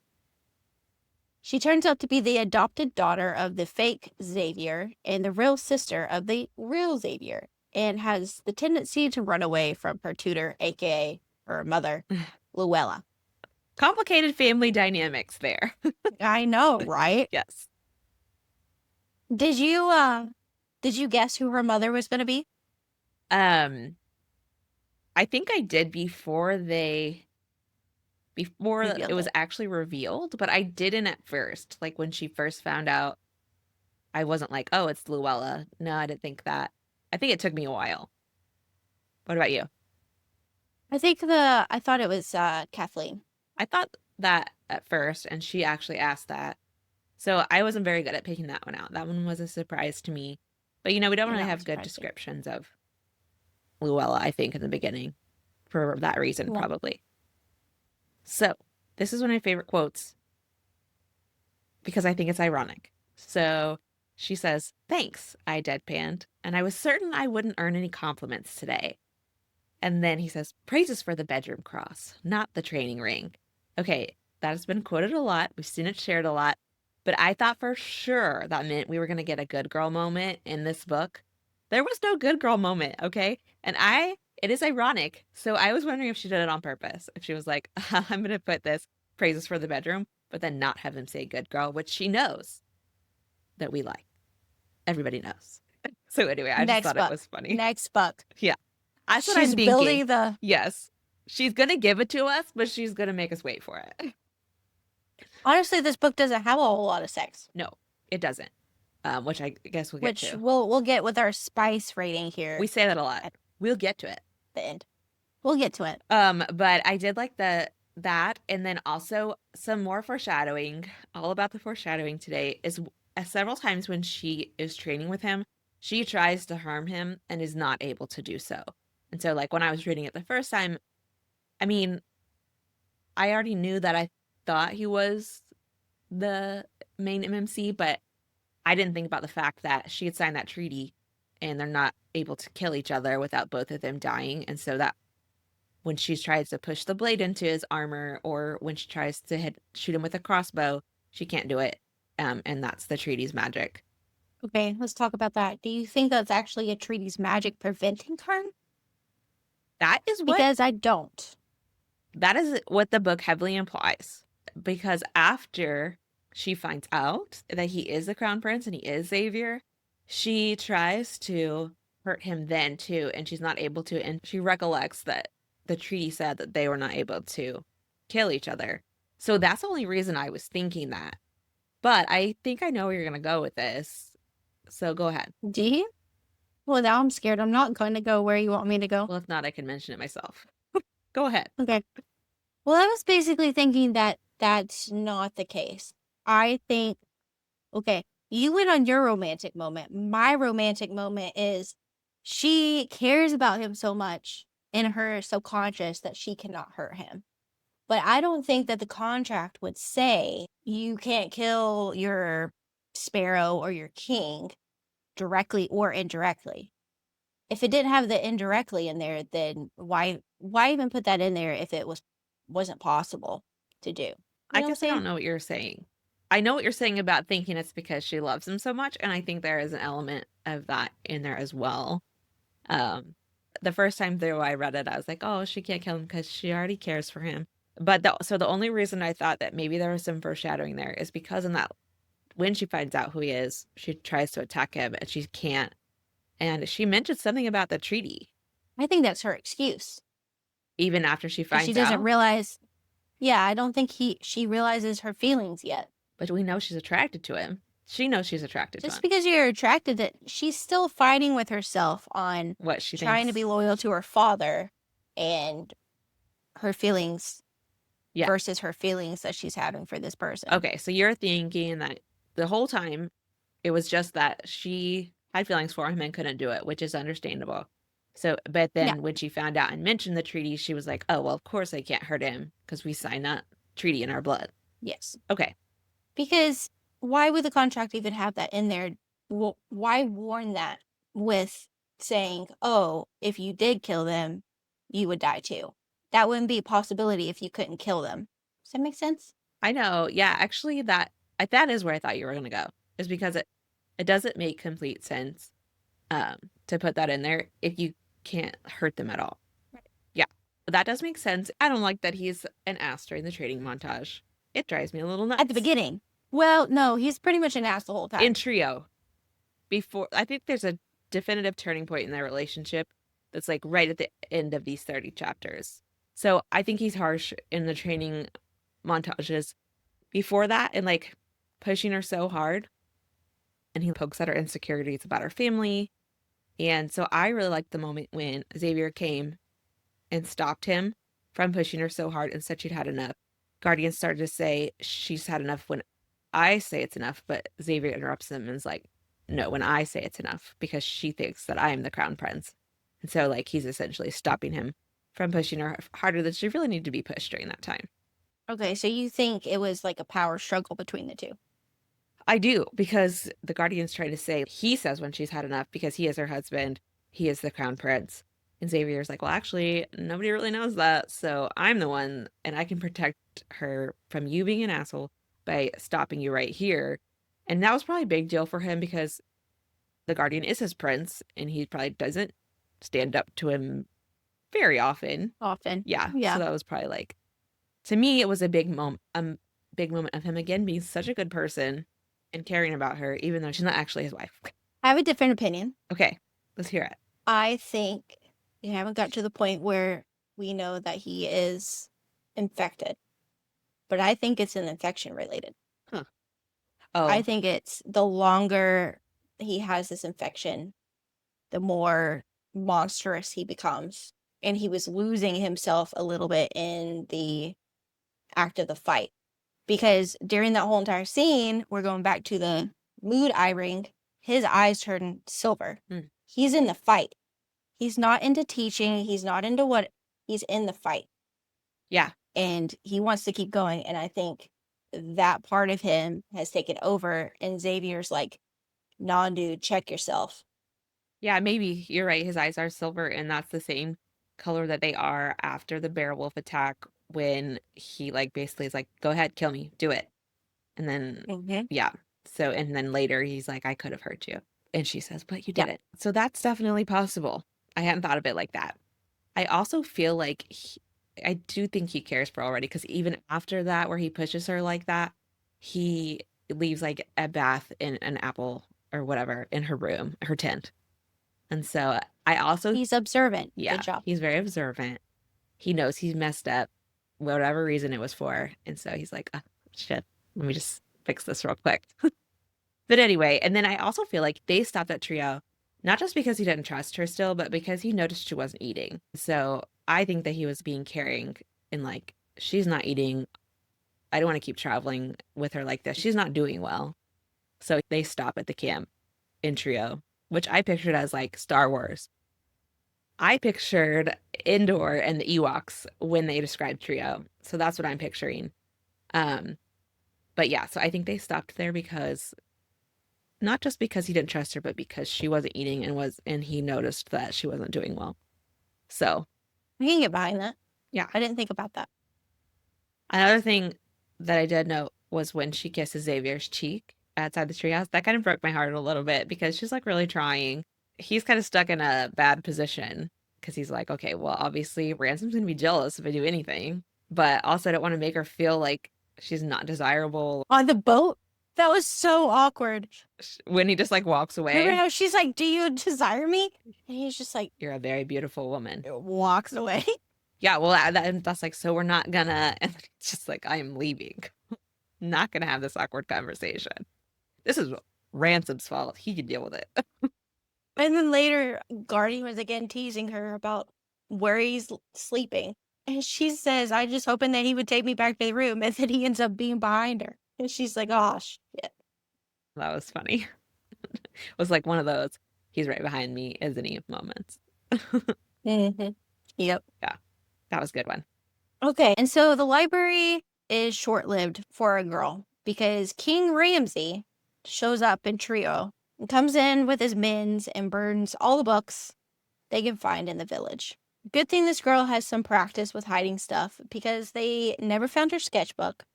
She turns out to be the adopted daughter of the fake Xavier and the real sister of the real Xavier, and has the tendency to run away from her tutor, aka her mother, Luella. Complicated family dynamics there. I know, right? Yes. Did you guess who her mother was going to be? I think I did before Revealed it was it. actually revealed, but I didn't at first. Like when she first found out, I wasn't like, oh, it's Luella. No, I didn't think that. I think it took me a while. What about you? I thought it was Kathleen. I thought that at first, and she actually asked that. So I wasn't very good at picking that one out. That one was a surprise to me. But we don't Yeah, really that have was good surprising. descriptions of Luella, I think, in the beginning for that reason, Well, probably. So this is one of my favorite quotes because I think it's ironic. So she says, "Thanks," I deadpanned, and I was certain I wouldn't earn any compliments today. And then he says, "Praises for the bedroom cross, not the training ring." Okay, that has been quoted a lot. We've seen it shared a lot. But I thought for sure that meant we were going to get a good girl moment in this book. There was no good girl moment, okay? It is ironic. So I was wondering if she did it on purpose. If she was like, "I'm going to put this praises for the bedroom," but then not have him say good girl, which she knows that we like. Everybody knows. So anyway, I just next thought it book. was funny. Next book. Yeah. That's what I'm She's thinking. building the. Yes. She's going to give it to us, but she's going to make us wait for it. Honestly, this book doesn't have a whole lot of sex, No, it doesn't. Which I guess we'll get which to. we'll get with our spice rating here We say that a lot. at We'll get to it. the end. We'll get to it. But I did like that, and then also some more foreshadowing. All about the foreshadowing today is several times when she is training with him, she tries to harm him and is not able to do so. And so, like when I was reading it the first time, I mean, I already knew that I thought he was the main MMC, but I didn't think about the fact that she had signed that treaty and they're not able to kill each other without both of them dying. And so that when she tries to push the blade into his armor or when she tries to shoot him with a crossbow, she can't do it. And that's the treaty's magic. Okay, let's talk about that. Do you think that's actually a treaty's magic preventing her? That is Because I don't. that is what the book heavily implies. Because after she finds out that he is the crown prince and he is Xavier, she tries to hurt him then too, and she's not able to. And she recollects that the treaty said that they were not able to kill each other. So that's the only reason I was thinking that. But I think I know where you're going to go with this. So go ahead. Do you? Well, now I'm scared. I'm not going to go where you want me to go. Well, if not, I can mention it myself. Go ahead. Okay. Well, I was basically thinking that that's not the case. I think, okay, you went on your romantic moment. My romantic moment is she cares about him so much in her subconscious that she cannot hurt him. But I don't think that the contract would say you can't kill your sparrow or your king directly or indirectly. If it didn't have the indirectly in there, then why even put that in there if it wasn't possible to do? You I know what I'm guess I saying? don't know what you're saying. I know what you're saying about thinking it's because she loves him so much, and I think there is an element of that in there as well. The first time through I read it, I was like, "Oh, she can't kill him because she already cares for him." But so the only reason I thought that maybe there was some foreshadowing there is because in that when she finds out who he is, she tries to attack him and she can't. And she mentioned something about the treaty I think that's her excuse even after she because she finds doesn't out. realize. Yeah, I don't think she realizes her feelings yet. But we know she's attracted to him. She knows she's attracted to Just him. because you're attracted, that she's still fighting with herself on What she trying thinks. to be loyal to her father and her feelings Yeah. versus her feelings that she's having for this person. Okay, so you're thinking that the whole time it was just that she had feelings for him and couldn't do it, which is understandable. So, but Yeah. then when she found out and mentioned the treaty, she was like, "Oh, well, of course I can't hurt him because we signed that treaty in our blood." Yes. Okay. Because why would the contract even have that in there? Well, why warn that with saying, oh, if you did kill them, you would die too? That wouldn't be a possibility if you couldn't kill them. Does that make sense? I know. Yeah, actually that is where I thought you were going to go. Is because it doesn't make complete sense to put that in there if you can't hurt them at all. Right. Yeah. That does make sense. I don't like that he's an ass during the training montage. It drives me a little nuts. At the beginning. Well, no, he's pretty much an ass the whole time. In trio. Before I think there's a definitive turning point in their relationship that's like right at the end of these 30 chapters. So I think he's harsh in the training montages before that and like pushing her so hard. And he pokes at her insecurities about her family. And so I really liked the moment when Xavier came and stopped him from pushing her so hard and said she'd had enough. Guardian started to say she's had enough when I say it's enough, but Xavier interrupts him and is like, "No, when I say it's enough," because she thinks that I am the crown prince. And so, like, he's essentially stopping him from pushing her harder than she really needed to be pushed during that time. Okay, so you think it was like a power struggle between the two? I do, because the Guardian's trying to say, he says when she's had enough because he is her husband, he is the crown prince. And Xavier's like, well, actually, nobody really knows that. So I'm the one, and I can protect her from you being an asshole by stopping you right here. And that was probably a big deal for him because the Guardian is his prince, and he probably doesn't stand up to him very often. Often. Yeah. So Yeah. that was probably like, to me, it was a big moment of him again being such a good person and caring about her, even though she's not actually his wife. I have a different opinion. Okay, let's hear it. I think we haven't got to the point where we know that he is infected, but I think it's an infection related. Huh. I Oh, think it's the longer he has this infection, the more monstrous he becomes. And he was losing himself a little bit in the act of the fight. Because during that whole entire scene, we're going back to the mood eye ring, his eyes turn silver. hmm. He's in the fight. He's not into teaching. He's not into what he's in the fight. Yeah. And he wants to keep going. And I think that part of him has taken over. And Xavier's like, nah, dude, check yourself. Yeah, maybe you're right. His eyes are silver, and that's the same color that they are after the bear wolf attack when he, like, basically is like, go ahead, kill me, do it. And then, Mm-hmm. yeah. So, and then later he's like, I could have hurt you. And she says, but you Yeah. didn't. So that's definitely possible. I hadn't thought of it like that. I also feel like I do think he cares for her already, because even after that, where he pushes her like that, he leaves like a bath in an apple or whatever in her room, her tent. And so I also, He's observant. yeah, Good job. he's very observant. He knows he's messed up, whatever reason it was for. And so he's like, oh, shit, let me just fix this real quick. But anyway, and then I also feel like they stopped that trio, not just because he didn't trust her still, but because he noticed she wasn't eating. So I think that he was being caring and like, she's not eating. I don't want to keep traveling with her like this. She's not doing well. So they stop at the camp in trio, which I pictured as like Star Wars. I pictured Endor and the Ewoks when they described trio. So that's what I'm picturing. Um, but yeah, so I think they stopped there because not just because he didn't trust her, but because she wasn't eating and he noticed that she wasn't doing well. So, I can get behind that. yeah. I didn't think about that. Another thing that I did note was when she kisses Xavier's cheek outside the treehouse. That kind of broke my heart a little bit because she's like really trying. He's kind of stuck in a bad position because he's like, okay, well, obviously Ransom's gonna be jealous if I do anything, but also I don't want to make her feel like she's not desirable On the boat? That was so awkward. when he just like walks Remember away. how she's like, do you desire me? And he's just like, You're a very beautiful woman. walks away. Yeah, well, that's like, so we're not gonna, and then it's just like, I am leaving. Not gonna have this awkward conversation. This is Ransom's fault. He can deal with it. And then later, Guardian was again teasing her about where he's sleeping. And she says, I just hoping that he would take me back to the room. And then he ends up being behind her. And she's like, oh, shit. That was funny. It was like one of those, he's right behind me, isn't he, moments. Mm-hmm. Yep. Yeah, that was a good one. Okay. And so the library is short lived for a girl because King Ramsay shows up in trio and comes in with his mins and burns all the books they can find in the village. Good thing this girl has some practice with hiding stuff because they never found her sketchbook,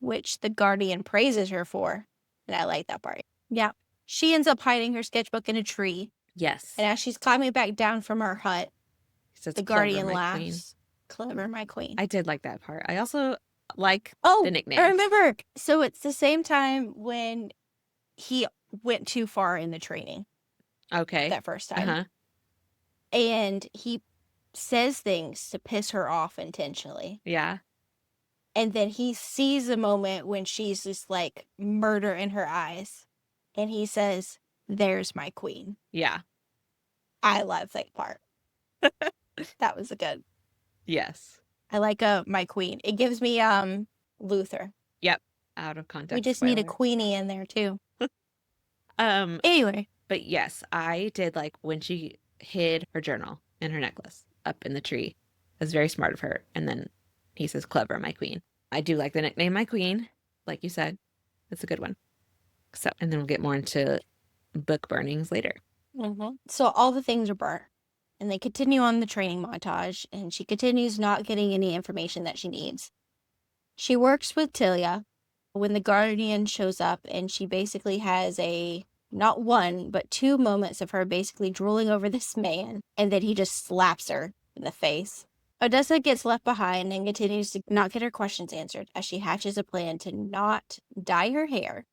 which the Guardian praises her for. And I like that part. Yeah. She ends up hiding her sketchbook in a tree. Yes. And as she's climbing back down from her hut, He says, the "Clever, Guardian my laughs. queen." Clever, my queen. I did like that part. I also like the Oh, nickname. I remember. So it's the same time when he went too far in the training Okay. that first time. Uh-huh. And he says things to piss her off intentionally. Yeah. And then he sees a moment when she's just like murder in her eyes. And he says, there's my queen. Yeah. I love that part. That was a good. Yes. I like my queen. It gives me Luther. Yep. Out of context. We just need a spoiler. queenie in there too. Um, Anyway. but yes, I did like when she hid her journal and her necklace up in the tree. That's very smart of her. And then he says, clever, my queen. I do like the nickname, my queen. Like you said, that's a good one. So, and then we'll get more into book burnings later. So all the things are burnt. And they continue on the training montage, and she continues not getting any information that she needs. She works with Tilia when the Guardian shows up, and she basically has not one, but 2 moments of her basically drooling over this man, and then he just slaps her in the face. Odessa gets left behind and continues to not get her questions answered as she hatches a plan to not dye her hair,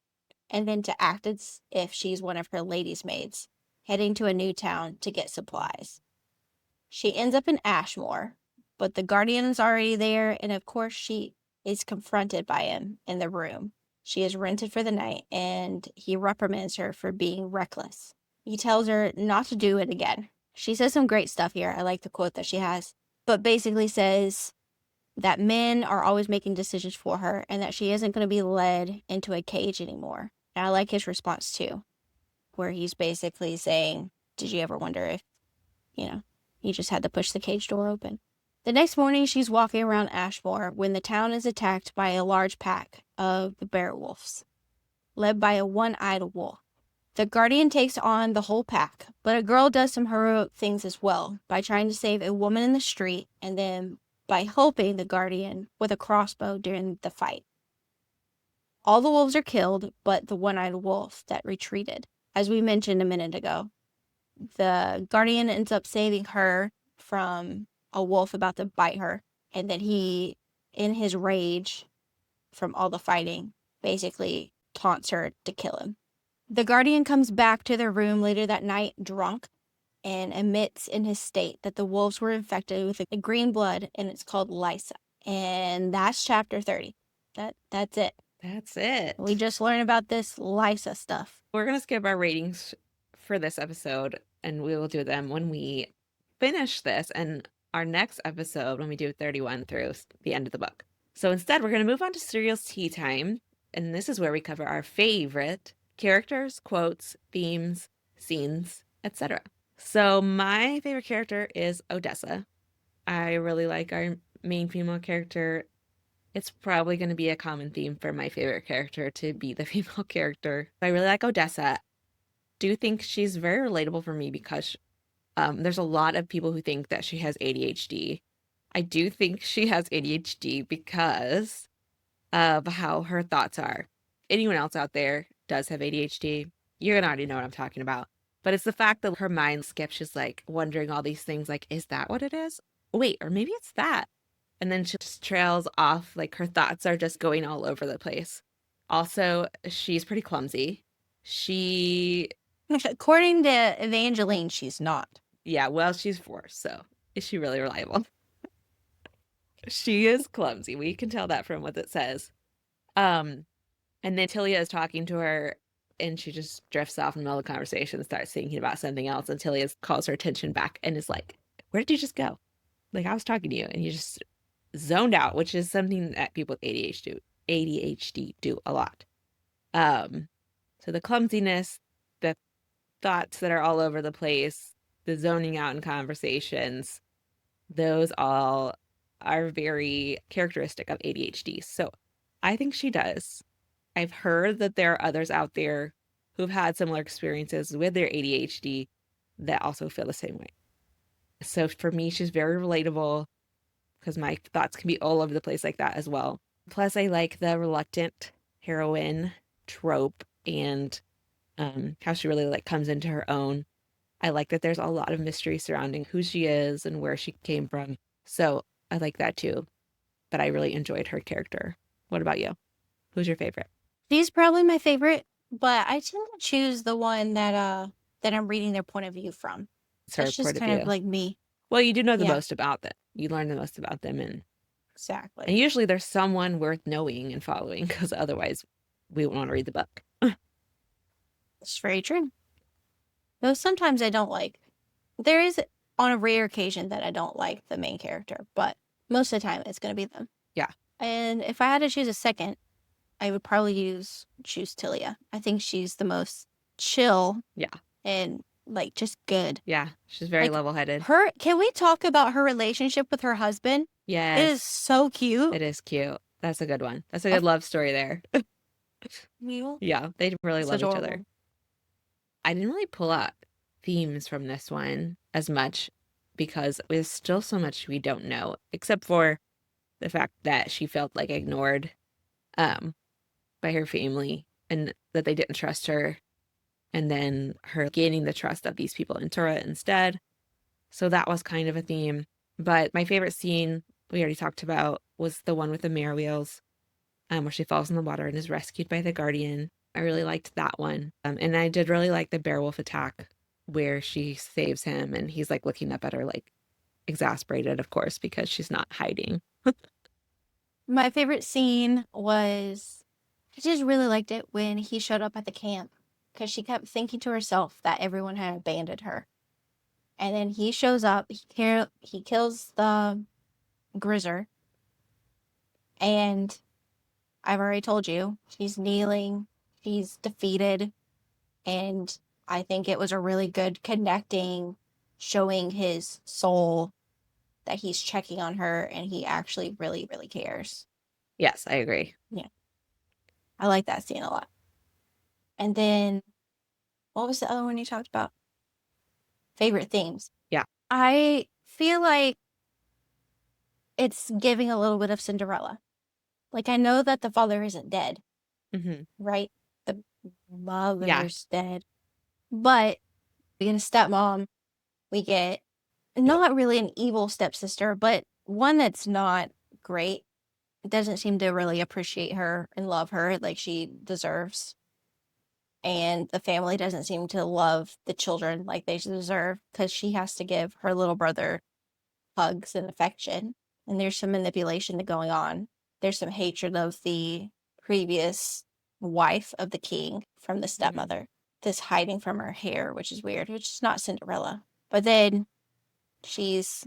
and then to act as if she's one of her ladies' maids, heading to a new town to get supplies. She ends up in Ashmore, but the Guardian is already there, and of course she is confronted by him in the room. She is rented for the night, and he reprimands her for being reckless. He tells her not to do it again. She says some great stuff here. I like the quote that she has, but basically says that men are always making decisions for her and that she isn't going to be led into a cage anymore. And I like his response too, where he's basically saying, did you ever wonder if, you just had to push the cage door open? The next morning, she's walking around Ashmore when the town is attacked by a large pack of the bear wolves, led by a one-eyed wolf. The Guardian takes on the whole pack, but a girl does some heroic things as well by trying to save a woman in the street and then by helping the Guardian with a crossbow during the fight. All the wolves are killed, but the one-eyed wolf that retreated. As we mentioned a minute ago, the Guardian ends up saving her from a wolf about to bite her, and then he, in his rage from all the fighting, basically taunts her to kill him. The Guardian comes back to their room later that night drunk and admits in his state that the wolves were infected with a green blood, and it's called Lysa. And that's chapter 30. That's it. That's it. We just learned about this Lysa stuff. We're going to skip our ratings for this episode, and we will do them when we finish this and our next episode when we do 31 through the end of the book. So instead, we're going to move on to Serial's Tea Time, and this is where we cover our favorite characters, quotes, themes, scenes, etc. So my favorite character is Odessa. I really like our main female character. It's probably going to be a common theme for my favorite character to be the female character. I really like Odessa. Do think she's very relatable for me because there's a lot of people who think that she has ADHD. I do think she has ADHD because of how her thoughts are. Anyone else out there does have ADHD, you're going to already know what I'm talking about. But it's the fact that her mind skips. She's like wondering all these things like, is that what it is? Wait, or maybe it's that. And then she just trails off, like her thoughts are just going all over the place. Also, she's pretty clumsy. According to Evangeline, she's not. Yeah, well, she's 4, so is she really reliable? She is clumsy. We can tell that from what it says. And then Tilia is talking to her, and she just drifts off in the middle of the conversation and starts thinking about something else. And Tilia calls her attention back and is like, where did you just go? Like, I was talking to you, and you just zoned out, which is something that people with ADHD do a lot. So the clumsiness, the thoughts that are all over the place, the zoning out in conversations, those all are very characteristic of ADHD. So I think she does. I've heard that there are others out there who've had similar experiences with their ADHD that also feel the same way. So for me, she's very relatable because my thoughts can be all over the place like that as well. Plus, I like the reluctant heroine trope and how she really like comes into her own. I like that there's a lot of mystery surrounding who she is and where she came from. So I like that too. But I really enjoyed her character. What about you? Who's your favorite? She's probably my favorite, but I tend to choose the one that I'm reading their point of view from. It's her That's just point of kind view. of like me. Well, you do know the Yeah. most about them. You learn the most about them, and Exactly. usually there's someone worth knowing and following because otherwise we won't want to read the book. It's very true. Though sometimes I don't like. There is on a rare occasion that I don't like the main character, but most of the time it's going to be them. Yeah. And if I had to choose a second, I would probably choose Tilia. I think she's the most chill. Yeah. And like just good. Yeah, she's very Like level-headed. can we talk about her relationship with her husband? It is Yes, so cute. it is cute. That's a good one. That's a Of good love story there. you. Yeah, they really It's love each other. adorable. I didn't really pull out themes from this one as much because there's still so much we don't know, except for the fact that she felt like ignored um by her family and that they didn't trust her, and then her gaining the trust of these people in Torah instead. So that was kind of a theme. But my favorite scene we already talked about was the one with the mirror wheels, where she falls in the water and is rescued by the guardian. I really liked that one. And I did really like the beowulf attack where she saves him and he's like looking up at her like exasperated, of course, because she's not hiding. My favorite scene was I just really liked it when he showed up at the camp because she kept thinking to herself that everyone had abandoned her. And then he shows up, he kills the Grizzer, and I've already told you, she's kneeling, she's defeated, and I think it was a really good connecting, showing his soul that he's checking on her and he actually really, really cares. Yes, I agree. Yeah. I like that scene a lot. And then, what was the other one you talked about? Favorite themes. Yeah. I feel like it's giving a little bit of Cinderella. Like, I know that the father isn't dead, Hmm. right? The Yeah. mother's dead. But we get a stepmom. We get not really an evil stepsister, but one that's not great. Doesn't seem to really appreciate her and love her like she deserves. And the family doesn't seem to love the children like they deserve because she has to give her little brother hugs and affection. And there's some manipulation going on. There's some hatred of the previous wife of the king from the Hmm. stepmother. This hiding from her hair, which is weird, which is not Cinderella. But then she's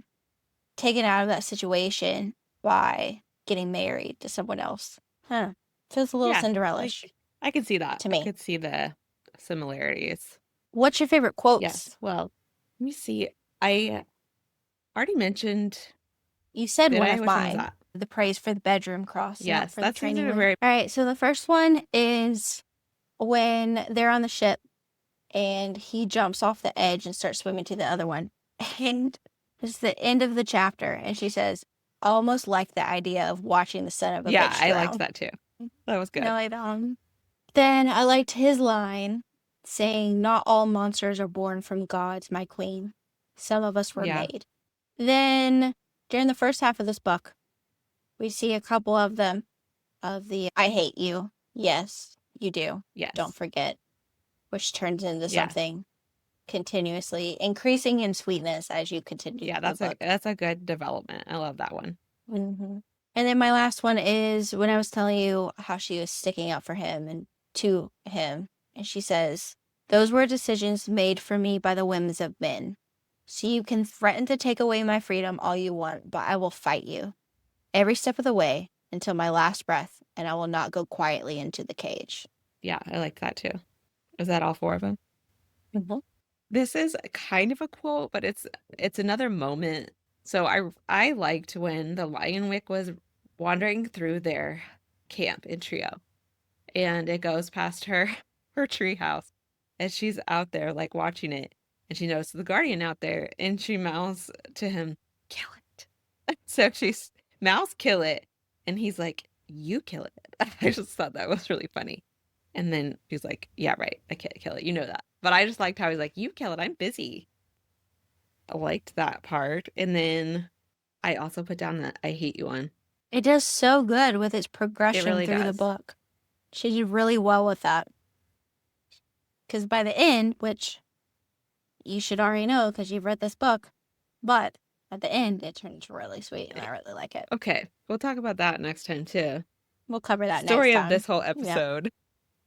taken out of that situation by getting married to someone else. Huh. Feels a little Yeah. Cinderella-ish Like I could see that. to I me. could see the similarities. What's your favorite quotes? Yes. Well, let me see. I already mentioned, You said did one I? of Which one was mine. that? The praise for the bedroom cross, not Yes, for the that seems to training be wheel. very, All right, so the first one is when they're on the ship and he jumps off the edge and starts swimming to the other one. And it's the end of the chapter, and she says, almost like the idea of watching the son of a yeah, bitch I liked drown. that too. That was No, good. I don't. Then I liked his line saying, not all monsters are born from gods, my queen. Some of us were Yeah. made. Then during the first half of this book, we see a couple of them of the I hate you. Yes, you do. Don't Yes. forget, which turns into Yeah. something continuously increasing in sweetness as you continue Yeah, the book. that's a good development. I love that one. Hmm. And then my last one is when I was telling you how she was sticking up for him and to him. And she says, those were decisions made for me by the whims of men. So you can threaten to take away my freedom all you want, but I will fight you every step of the way until my last breath, and I will not go quietly into the cage. Yeah, I liked that too. Is that all four of them? Mhm. This is kind of a quote, but it's another moment. So I liked when the Lionwick was wandering through their camp in Trio, and it goes past her tree house, and she's out there like watching it, and she notices the guardian out there, and she mouths to him, "Kill it." So she's mouths kill it, and he's like, "You kill it." I just thought that was really funny. And then she's like, "Yeah, right. I can't kill it. You know that." But I just liked how he's like, "You kill it. I'm busy." I liked that part. And then I also put down that I hate you one. It does so good with its It progression really through the does. book. She did really well with that. Because by the end, which you should already know because you've read this book, but at the end, it turns really sweet and I really like it. Okay, we'll talk about that next time too. We'll cover that next Story of time. this whole Yeah. episode.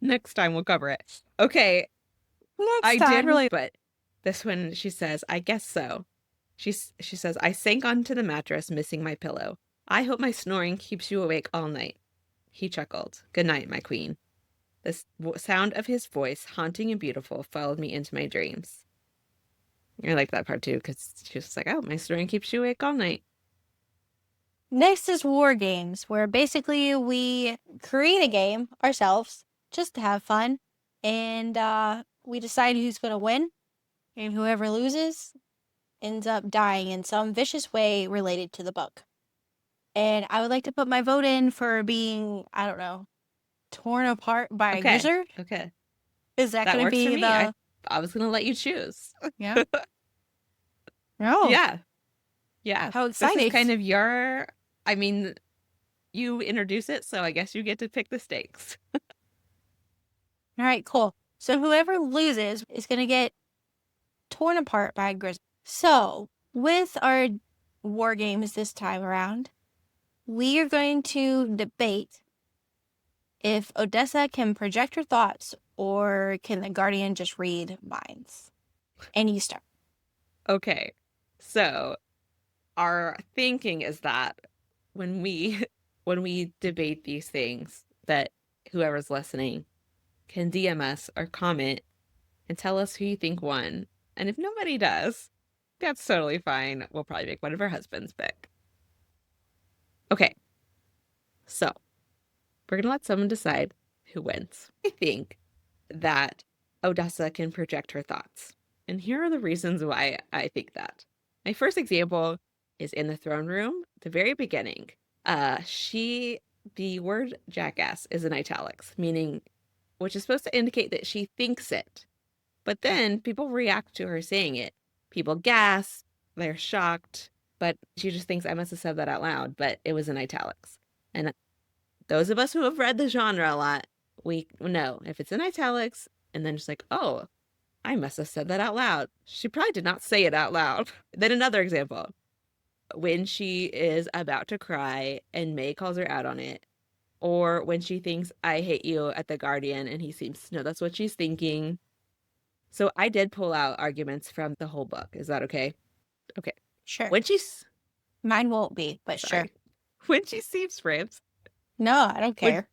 Next time we'll cover it. Okay, Next I did time. really, but this one she says, "I guess so." She says, "I sank onto the mattress, missing my pillow. I hope my snoring keeps you awake all night." He chuckled. "Good night, my queen." The sound of his voice, haunting and beautiful, followed me into my dreams. I like that part too, because she was like, oh, my story keeps you awake all night. Next is war games, where basically we create a game ourselves just to have fun, and we decide who's going to win, and whoever loses ends up dying in some vicious way related to the book. And I would like to put my vote in for being, I don't know, torn apart by a Okay. gizzard. Okay. Is that That going to works for be me. I the... was going to let you choose. Yeah. No. Yeah. Yeah. How This is exciting. kind of your, I mean, you introduce it, so I guess you get to pick the stakes. All right, cool. So whoever loses is going to get torn apart by a grizzly. So, with our war games this time around, we are going to debate if Odessa can project her thoughts or can the Guardian just read minds. And you start. Okay. So our thinking is that when we when we debate these things, that whoever's listening can DM us or comment and tell us who you think won. And if nobody does, that's totally fine. We'll probably make one of our husbands pick. Okay. So we're gonna let someone decide who wins. I think that Odessa can project her thoughts. And here are the reasons why I think that. My first example is in the throne room, the very beginning. The word jackass is in italics, meaning, which is supposed to indicate that she thinks it. But then people react to her saying it. People gasp, they're shocked, but she just thinks I must have said that out loud, but it was in italics. And those of us who have read the genre a lot, we know if it's in italics and then just like, oh, I must have said that out loud. She probably did not say it out loud. Then another example, when she is about to cry and May calls her out on it, or when she thinks I hate you at the Guardian and he seems to know that's what she's thinking. So I did pull out arguments from the whole book. Is that okay? Okay. Sure. When she's Mine won't be, but sorry. sure. When she sees Rams, No, I don't when care.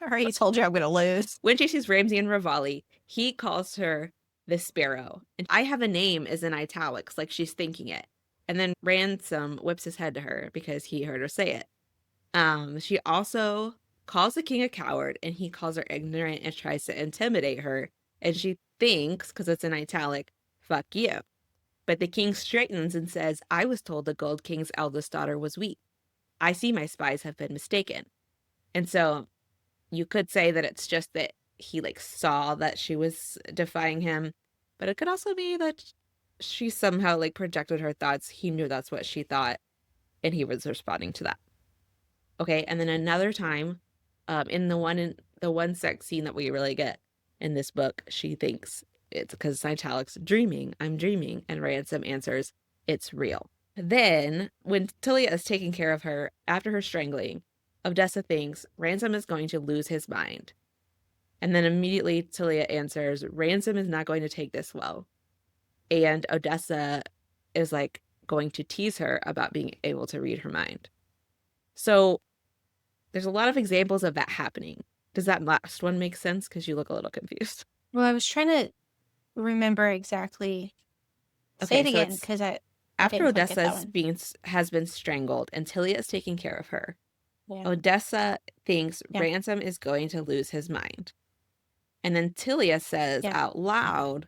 I already told you I'm going to lose. when she sees Ramsay and Rivali, he calls her the Sparrow. And I have a name is in italics, like she's thinking it. And then Ransom whips his head to her because he heard her say it. She also calls the king a coward and he calls her ignorant and tries to intimidate her. And she thinks, because it's in italic, fuck you. But the king straightens and says, I was told the Gold King's eldest daughter was weak. I see my spies have been mistaken. And so you could say that it's just that he like saw that she was defying him, but it could also be that she somehow like projected her thoughts. He knew that's what she thought and he was responding to that. Okay, and then another time, in the one sex scene that we really get in this book, she thinks it's because it's italics, dreaming, I'm dreaming, and Ransom answers, it's real. Then, when Tilia is taking care of her after her strangling, Odessa thinks Ransom is going to lose his mind. And then immediately Tilia answers, Ransom is not going to take this well. And Odessa is like going to tease her about being able to read her mind. So there's a lot of examples of that happening. Does that last one make sense? Because you look a little confused. Well, I was trying to remember exactly. Say it Okay, so again, it's because I after didn't quite get that Odessa one. has been strangled and Tilia is taking care of her. Yeah. Odessa thinks Yeah. Ransom is going to lose his mind. And then Tilia says Yeah. out loud,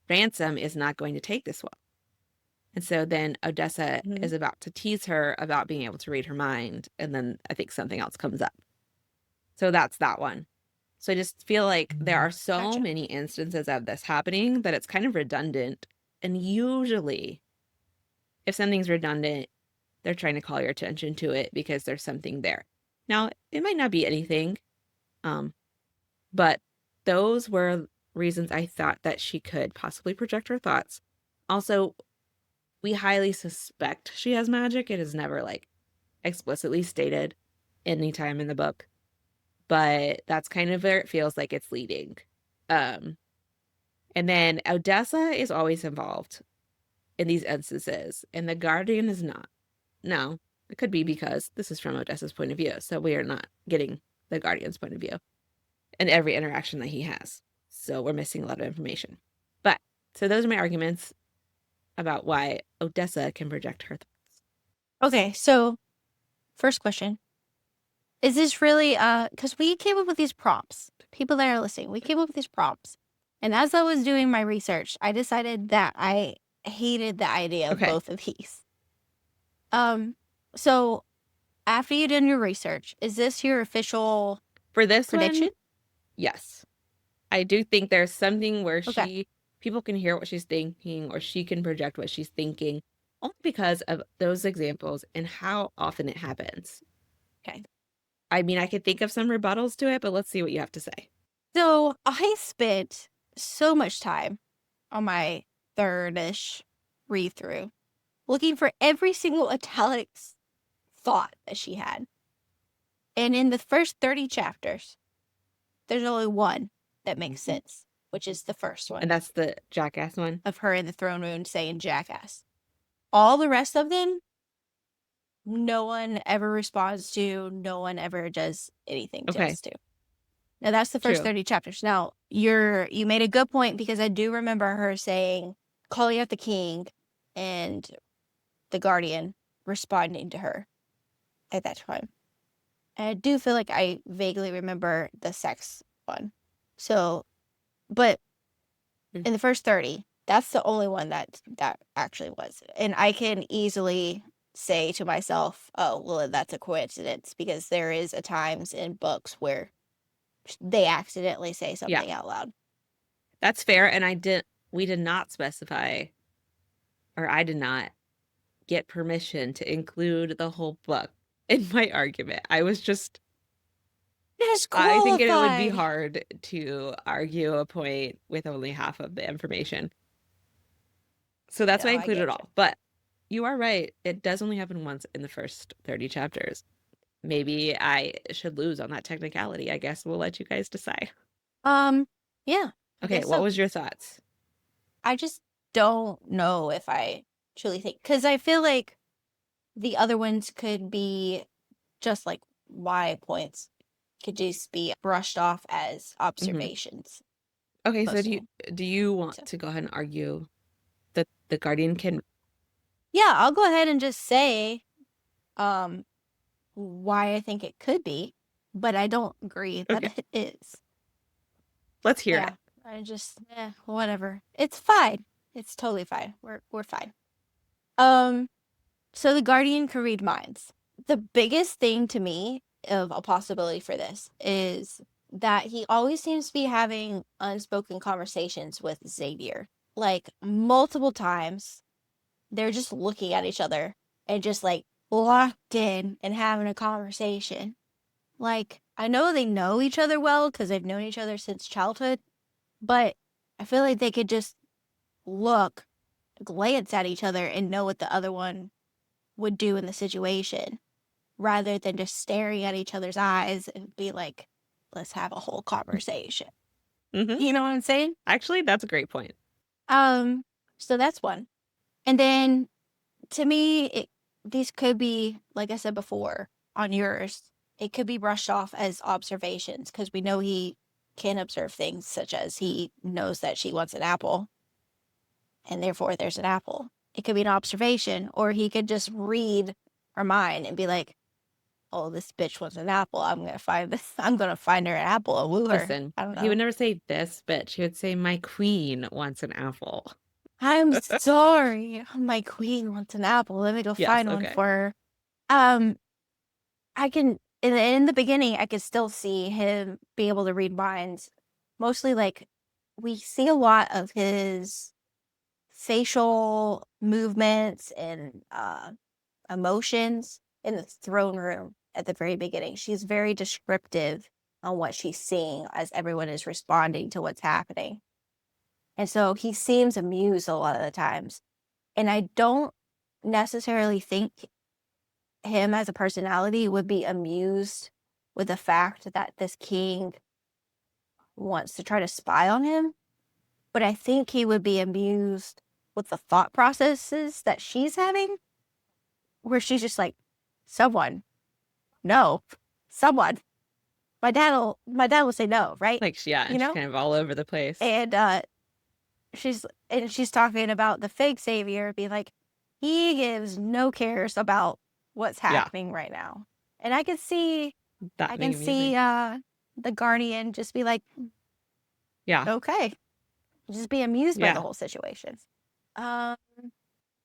Ransom is not going to take this well. And so then Odessa Mhm. is about to tease her about being able to read her mind. And then I think something else comes up. So that's that one. So I just feel like there are so Gotcha. many instances of this happening that it's kind of redundant. And usually, if something's redundant, they're trying to call your attention to it because there's something there. Now, it might not be anything, but those were reasons I thought that she could possibly project her thoughts. Also, we highly suspect she has magic. It is never like explicitly stated any time in the book, but that's kind of where it feels like it's leading. And then Odessa is always involved in these instances, and the Guardian is not. No, it could be because this is from Odessa's point of view, so we are not getting the Guardian's point of view in every interaction that he has. So we're missing a lot of information. But so those are my arguments. about why Odessa can project her thoughts. Okay, so first question. Is this really, because we came up with these prompts. People that are listening, we came up with these prompts. And as I was doing my research, I decided that I hated the idea of Okay. both of these. So after you did your research, is this your official For this prediction? one, yes. I do think there's something where Okay. people can hear what she's thinking or she can project what she's thinking only because of those examples and how often it happens. Okay. I mean, I could think of some rebuttals to it, but let's see what you have to say. So I spent so much time on my third-ish read-through looking for every single italics thought that she had. And in the first 30 chapters, there's only one that makes sense, which is the first one And that's the jackass one. of her in the throne room saying jackass. All the rest of them, no one ever responds to, no one ever does anything to Okay. us to. Now that's the first True. 30 chapters. Now you made a good point because I do remember her saying, calling out the king and the guardian responding to her at that time. And I do feel like I vaguely remember the sex one. So, but in the first 30, that's the only one that actually was. And I can easily say to myself, oh, well, that's a coincidence because there is a times in books where they accidentally say something out loud. That's fair. And we did not specify, or I did not get permission to include the whole book in my argument. I was just, I think it would be hard to argue a point with only half of the information. So that's why I included it all. But you are right. It does only happen once in the first 30 chapters. Maybe I should lose on that technicality. I guess we'll let you guys decide. Yeah. Okay, what was your thoughts? I just don't know if I truly think, because I feel like the other ones could be just like why points could just be brushed off as observations. Okay, so do you want to go ahead and argue that the guardian can? Yeah, I'll go ahead and just say why I think it could be, but I don't agree that it is. Let's hear it. I just whatever. It's fine. It's totally fine. We're fine. So the guardian can read minds. The biggest thing to me of a possibility for this is that he always seems to be having unspoken conversations with Xavier. Like multiple times, they're just looking at each other and just like locked in and having a conversation. Like, I know they know each other well because they've known each other since childhood, but I feel like they could just glance at each other and know what the other one would do in the situation rather than just staring at each other's eyes and be like, let's have a whole conversation. You know what I'm saying? Actually, that's a great point. So that's one. And then to me, these could be, like I said before, on yours, it could be brushed off as observations because we know he can observe things such as he knows that she wants an apple and therefore there's an apple. It could be an observation, or he could just read her mind and be like, oh, this bitch wants an apple. I'm going to find her an apple and woo her. Listen, I don't know. he would never say this bitch. He would say, my queen wants an apple. I'm sorry. My queen wants an apple. Let me go find one for her. I can, in the beginning, I could still see him be able to read minds. Mostly, like, we see a lot of his facial movements and emotions in the throne room at the very beginning. She's very descriptive on what she's seeing as everyone is responding to what's happening. And so he seems amused a lot of the times. And I don't necessarily think him as a personality would be amused with the fact that this king wants to try to spy on him. But I think he would be amused with the thought processes that she's having, where she's just like, someone. My dad will say no, right? Like, yeah, and she's kind of all over the place. And she's talking about the fake Xavier being like, he gives no cares about what's Yeah. happening right now. And I can see That being amusing. the Guardian just be like, Yeah. okay. Just be amused by the Yeah. whole situation. Um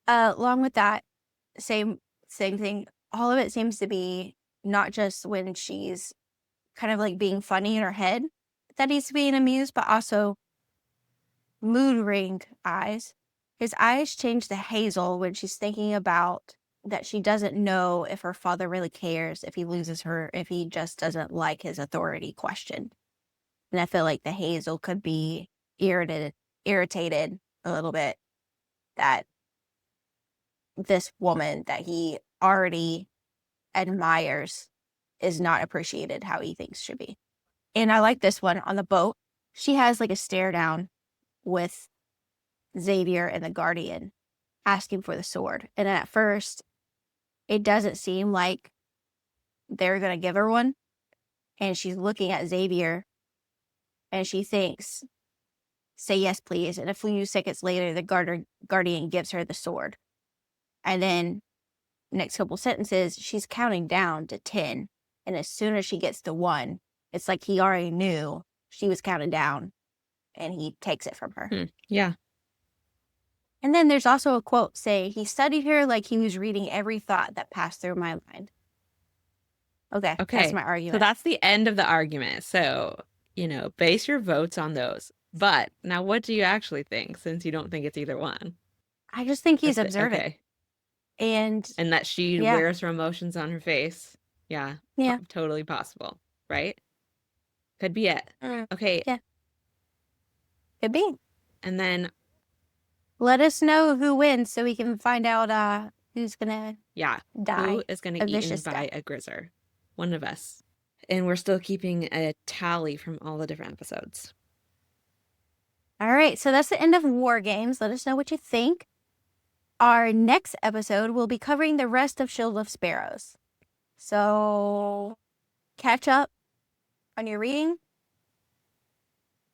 along with that, same thing. All of it seems to be not just when she's kind of like being funny in her head that he's being amused, but also mood ring eyes. His eyes change to hazel when she's thinking about that she doesn't know if her father really cares, if he loses her, if he just doesn't like his authority question. And I feel like the hazel could be irritated a little bit that this woman that he already admires is not appreciated how he thinks should be. And I like this one on the boat. She has like a stare down with Xavier and the Guardian asking for the sword. And at first, it doesn't seem like they're going to give her one. And she's looking at Xavier and she thinks, say yes, please. And a few seconds later, the Guardian gives her the sword. And then next couple sentences, she's counting down to 10. And as soon as she gets to 1, it's like he already knew she was counting down and he takes it from her. Yeah. And then there's also a quote say, he studied her like he was reading every thought that passed through my mind. Okay, that's my argument. So that's the end of the argument. So, base your votes on those. But now what do you actually think, since you don't think it's either one? I just think he's observant. Okay. And that she wears her emotions on her face. Yeah. Yeah. Totally possible. Right? Could be it. Okay. Yeah. Could be. And then let us know who wins so we can find out who's gonna die. Who is gonna be eaten by a grizzer? One of us. And we're still keeping a tally from all the different episodes. All right, so that's the end of War Games. Let us know what you think. Our next episode will be covering the rest of Shield of Sparrows. So catch up on your reading.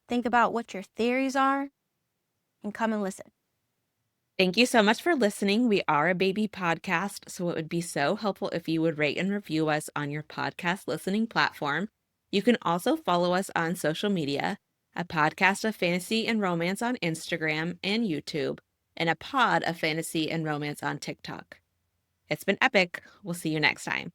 Think about what your theories are and come and listen. Thank you so much for listening. We are a baby podcast, so it would be so helpful if you would rate and review us on your podcast listening platform. You can also follow us on social media, a podcast of fantasy and romance on Instagram and YouTube, and a pod of fantasy and romance on TikTok. It's been epic. We'll see you next time.